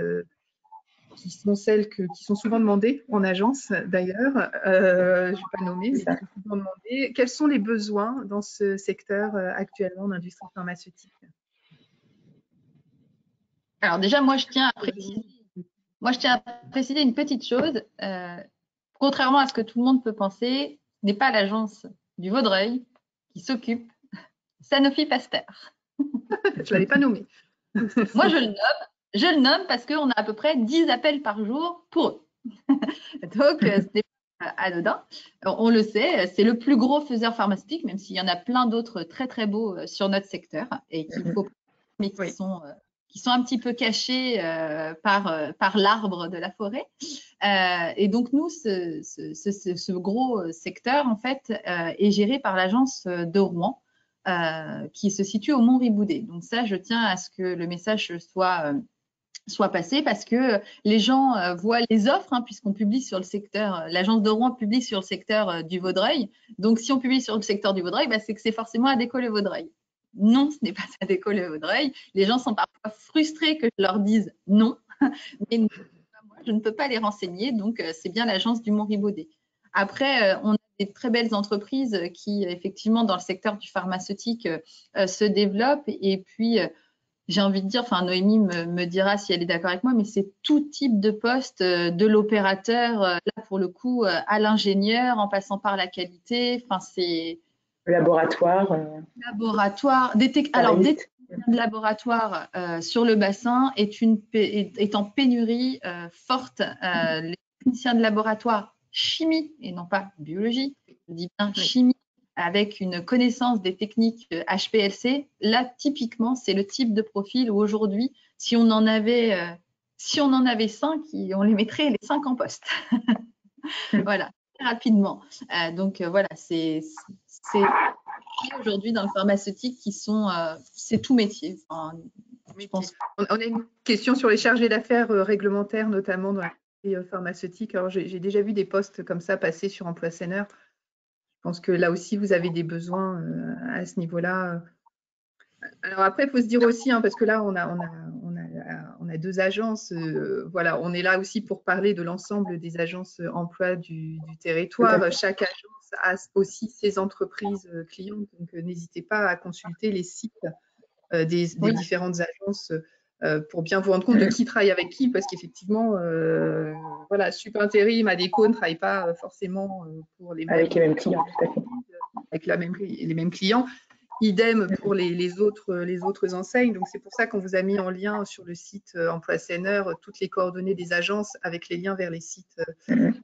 sont celles qui sont souvent demandées en agence d'ailleurs. Je ne vais pas nommer, mais qui sont souvent demandées. Quels sont les besoins dans ce secteur actuellement d'industrie pharmaceutique? Alors déjà, moi, je tiens à préciser une petite chose. Contrairement à ce que tout le monde peut penser, ce n'est pas l'agence du Vaudreuil qui s'occupe de Sanofi Pasteur. Je ne l'avais pas nommé. Moi, je le nomme parce qu'on a à peu près 10 appels par jour pour eux. Donc, ce n'est pas anodin. On le sait, c'est le plus gros faiseur pharmaceutique, même s'il y en a plein d'autres très, très beaux sur notre secteur et qu'il faut mais qui sont un petit peu cachés par l'arbre de la forêt. Et donc, nous, ce gros secteur, en fait, est géré par l'agence de Rouen, qui se situe au Mont-Riboudet. Donc ça, je tiens à ce que le message soit passé parce que les gens voient les offres, hein, puisqu'on publie sur le secteur, l'agence de Rouen publie sur le secteur du Vaudreuil. Donc, si on publie sur le secteur du Vaudreuil, c'est que c'est forcément à Déco-le-Vaudreuil. Non, ce n'est pas à Déco-le-Vaudreuil. Les gens sont parfois frustrés que je leur dise non, mais moi, je ne peux pas les renseigner, donc c'est bien l'agence du Mont-Riboudet. Après, on a des très belles entreprises qui, effectivement, dans le secteur du pharmaceutique, se développent. Et puis, j'ai envie de dire, enfin, Noémie me dira si elle est d'accord avec moi, mais c'est tout type de poste, de l'opérateur, là, pour le coup, à l'ingénieur, en passant par la qualité. Enfin, c'est Laboratoire. Laboratoire. Des techniciens de laboratoire sur le bassin est en pénurie forte. Les techniciens de laboratoire chimie et non pas biologie, je dis bien chimie, avec une connaissance des techniques HPLC. Là, typiquement, c'est le type de profil où aujourd'hui, si on en avait 5, on les mettrait les 5 en poste. Voilà, rapidement. Donc voilà, c'est aujourd'hui dans le pharmaceutique qui sont, c'est tout métier. Enfin, je pense. On a une question sur les chargés d'affaires réglementaires, notamment dans l'industrie pharmaceutique. Alors, j'ai déjà vu des postes comme ça passer sur Emploi Senior. Je pense que là aussi, vous avez des besoins à ce niveau-là. Alors après, il faut se dire aussi, hein, parce que là, on a 2 agences. Voilà, on est là aussi pour parler de l'ensemble des agences emploi du territoire. Chaque agence a aussi ses entreprises clientes, donc n'hésitez pas à consulter les sites des différentes agences pour bien vous rendre compte de qui travaille avec qui, parce qu'effectivement, voilà, Supintérim, Adéco ne travaille pas forcément pour les mêmes clients, tout à fait. avec les mêmes clients. Idem pour les autres enseignes. Donc, c'est pour ça qu'on vous a mis en lien sur le site Emploi Senior toutes les coordonnées des agences avec les liens vers les sites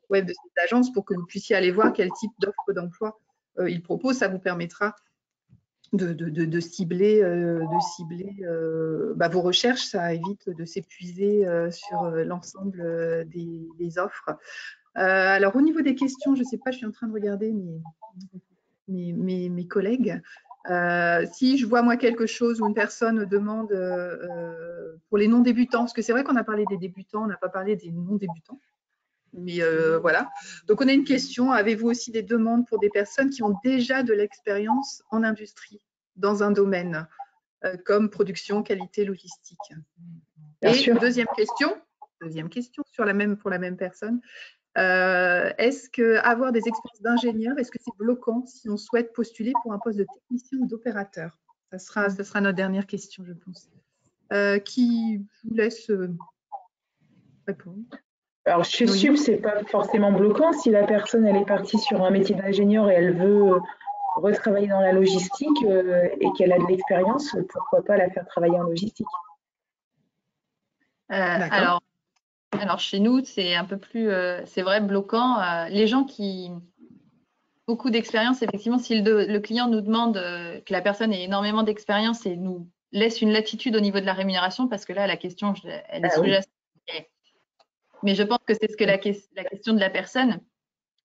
web de ces agences pour que vous puissiez aller voir quel type d'offre d'emploi ils proposent. Ça vous permettra de cibler vos recherches. Ça évite de s'épuiser sur l'ensemble des offres. Alors, au niveau des questions, je ne sais pas, je suis en train de regarder mes collègues. Si je vois moi quelque chose où une personne demande pour les non-débutants, parce que c'est vrai qu'on a parlé des débutants, on n'a pas parlé des non-débutants, mais voilà. Donc on a une question, avez-vous aussi des demandes pour des personnes qui ont déjà de l'expérience en industrie, dans un domaine, comme production, qualité, logistique? Et deuxième question pour la même personne. Est-ce que avoir des expériences d'ingénieur, est-ce que c'est bloquant si on souhaite postuler pour un poste de technicien ou d'opérateur? Ça sera notre dernière question, je pense. Qui vous laisse répondre? Alors, chez Sup, c'est pas forcément bloquant. Si la personne elle est partie sur un métier d'ingénieur et elle veut retravailler dans la logistique et qu'elle a de l'expérience, pourquoi pas la faire travailler en logistique? Alors, Alors chez nous, c'est un peu plus, c'est vrai, bloquant. Les gens qui beaucoup d'expérience, effectivement, si le client nous demande que la personne ait énormément d'expérience et nous laisse une latitude au niveau de la rémunération, parce que là, la question, elle est sous-jacente. Mais je pense que c'est ce que la question de la personne.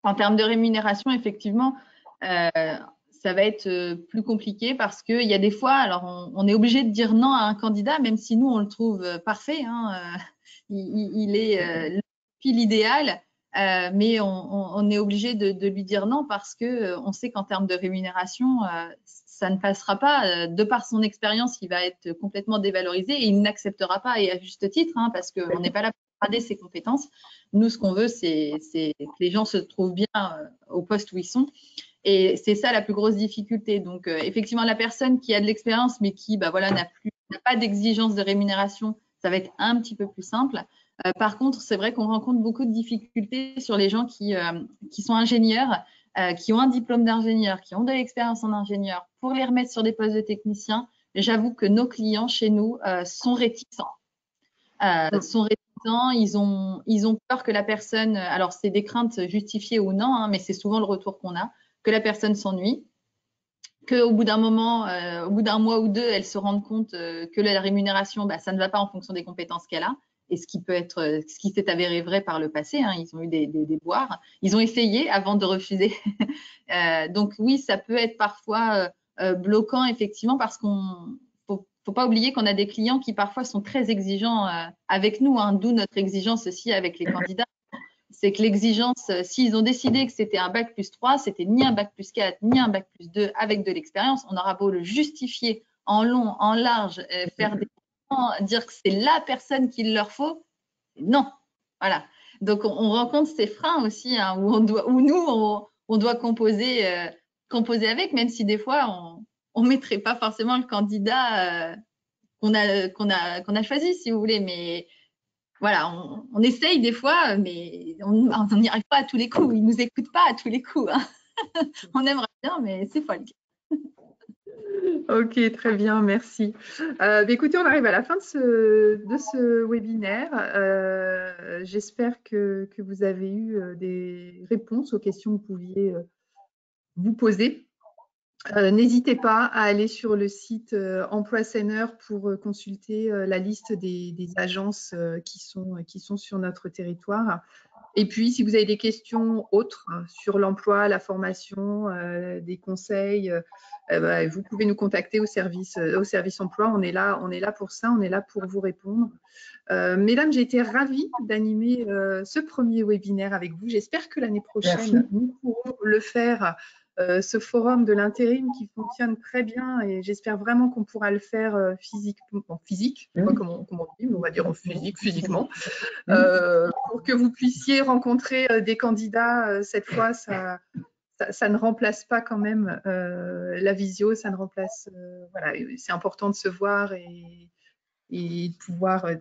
En termes de rémunération, effectivement, ça va être plus compliqué parce qu'il y a des fois, alors on est obligé de dire non à un candidat, même si nous, on le trouve parfait. Hein, il est l'idéal, mais on est obligé de lui dire non parce que on sait qu'en termes de rémunération, ça ne passera pas. De par son expérience, il va être complètement dévalorisé et il n'acceptera pas, et à juste titre, hein, parce qu'on n'est pas là pour grader ses compétences. Nous, ce qu'on veut, c'est que les gens se trouvent bien au poste où ils sont. Et c'est ça la plus grosse difficulté. Donc, effectivement, la personne qui a de l'expérience, mais qui n'a pas d'exigence de rémunération, ça va être un petit peu plus simple. Par contre, c'est vrai qu'on rencontre beaucoup de difficultés sur les gens qui sont ingénieurs, qui ont un diplôme d'ingénieur, qui ont de l'expérience en ingénieur, pour les remettre sur des postes de techniciens. J'avoue que nos clients chez nous sont réticents. Ils ont peur que la personne, alors c'est des craintes justifiées ou non, hein, mais c'est souvent le retour qu'on a, que la personne s'ennuie, qu'au bout d'un moment, au bout d'un mois ou deux, elle se rende compte que la rémunération, ça ne va pas en fonction des compétences qu'elle a, et ce qui s'est avéré vrai par le passé. Hein, ils ont eu des déboires, ils ont essayé avant de refuser. Donc oui, ça peut être parfois bloquant, effectivement, parce qu'on faut pas oublier qu'on a des clients qui parfois sont très exigeants avec nous, hein, d'où notre exigence aussi avec les candidats. C'est que l'exigence, s'ils ont décidé que c'était un bac plus 3, c'était ni un bac plus 4, ni un bac plus 2 avec de l'expérience. On aura beau le justifier en long, en large, faire des dire que c'est la personne qu'il leur faut. Non. Voilà. Donc, on rencontre ces freins aussi, hein, où nous, on doit composer avec, même si des fois, on ne mettrait pas forcément le candidat qu'on a choisi, si vous voulez. Mais voilà, on essaye des fois, mais on n'y arrive pas à tous les coups. Ils ne nous écoutent pas à tous les coups. Hein. On aimerait bien, mais c'est pas le cas. Ok, très bien, merci. Écoutez, on arrive à la fin de ce webinaire. J'espère que vous avez eu des réponses aux questions que vous pouviez vous poser. N'hésitez pas à aller sur le site Emploi Senior pour consulter la liste des agences qui sont sur notre territoire. Et puis, si vous avez des questions autres sur l'emploi, la formation, des conseils, vous pouvez nous contacter au service emploi. On est là pour ça, on est là pour vous répondre. Mesdames, j'ai été ravie d'animer ce premier webinaire avec vous. J'espère que l'année prochaine, nous pourrons le faire. Ce forum de l'intérim qui fonctionne très bien, et j'espère vraiment qu'on pourra le faire physiquement, comment on dit, on va dire physiquement, pour que vous puissiez rencontrer des candidats. Cette fois, ça ne remplace pas quand même la visio, ça ne remplace, voilà, c'est important de se voir et de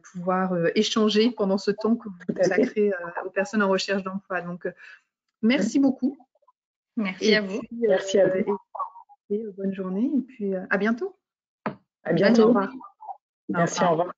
pouvoir échanger pendant ce temps que vous consacrez aux personnes en recherche d'emploi. Donc, merci beaucoup. Merci à vous. Merci à vous. Et bonne journée et puis à bientôt. À bientôt. Au revoir. Merci, au revoir.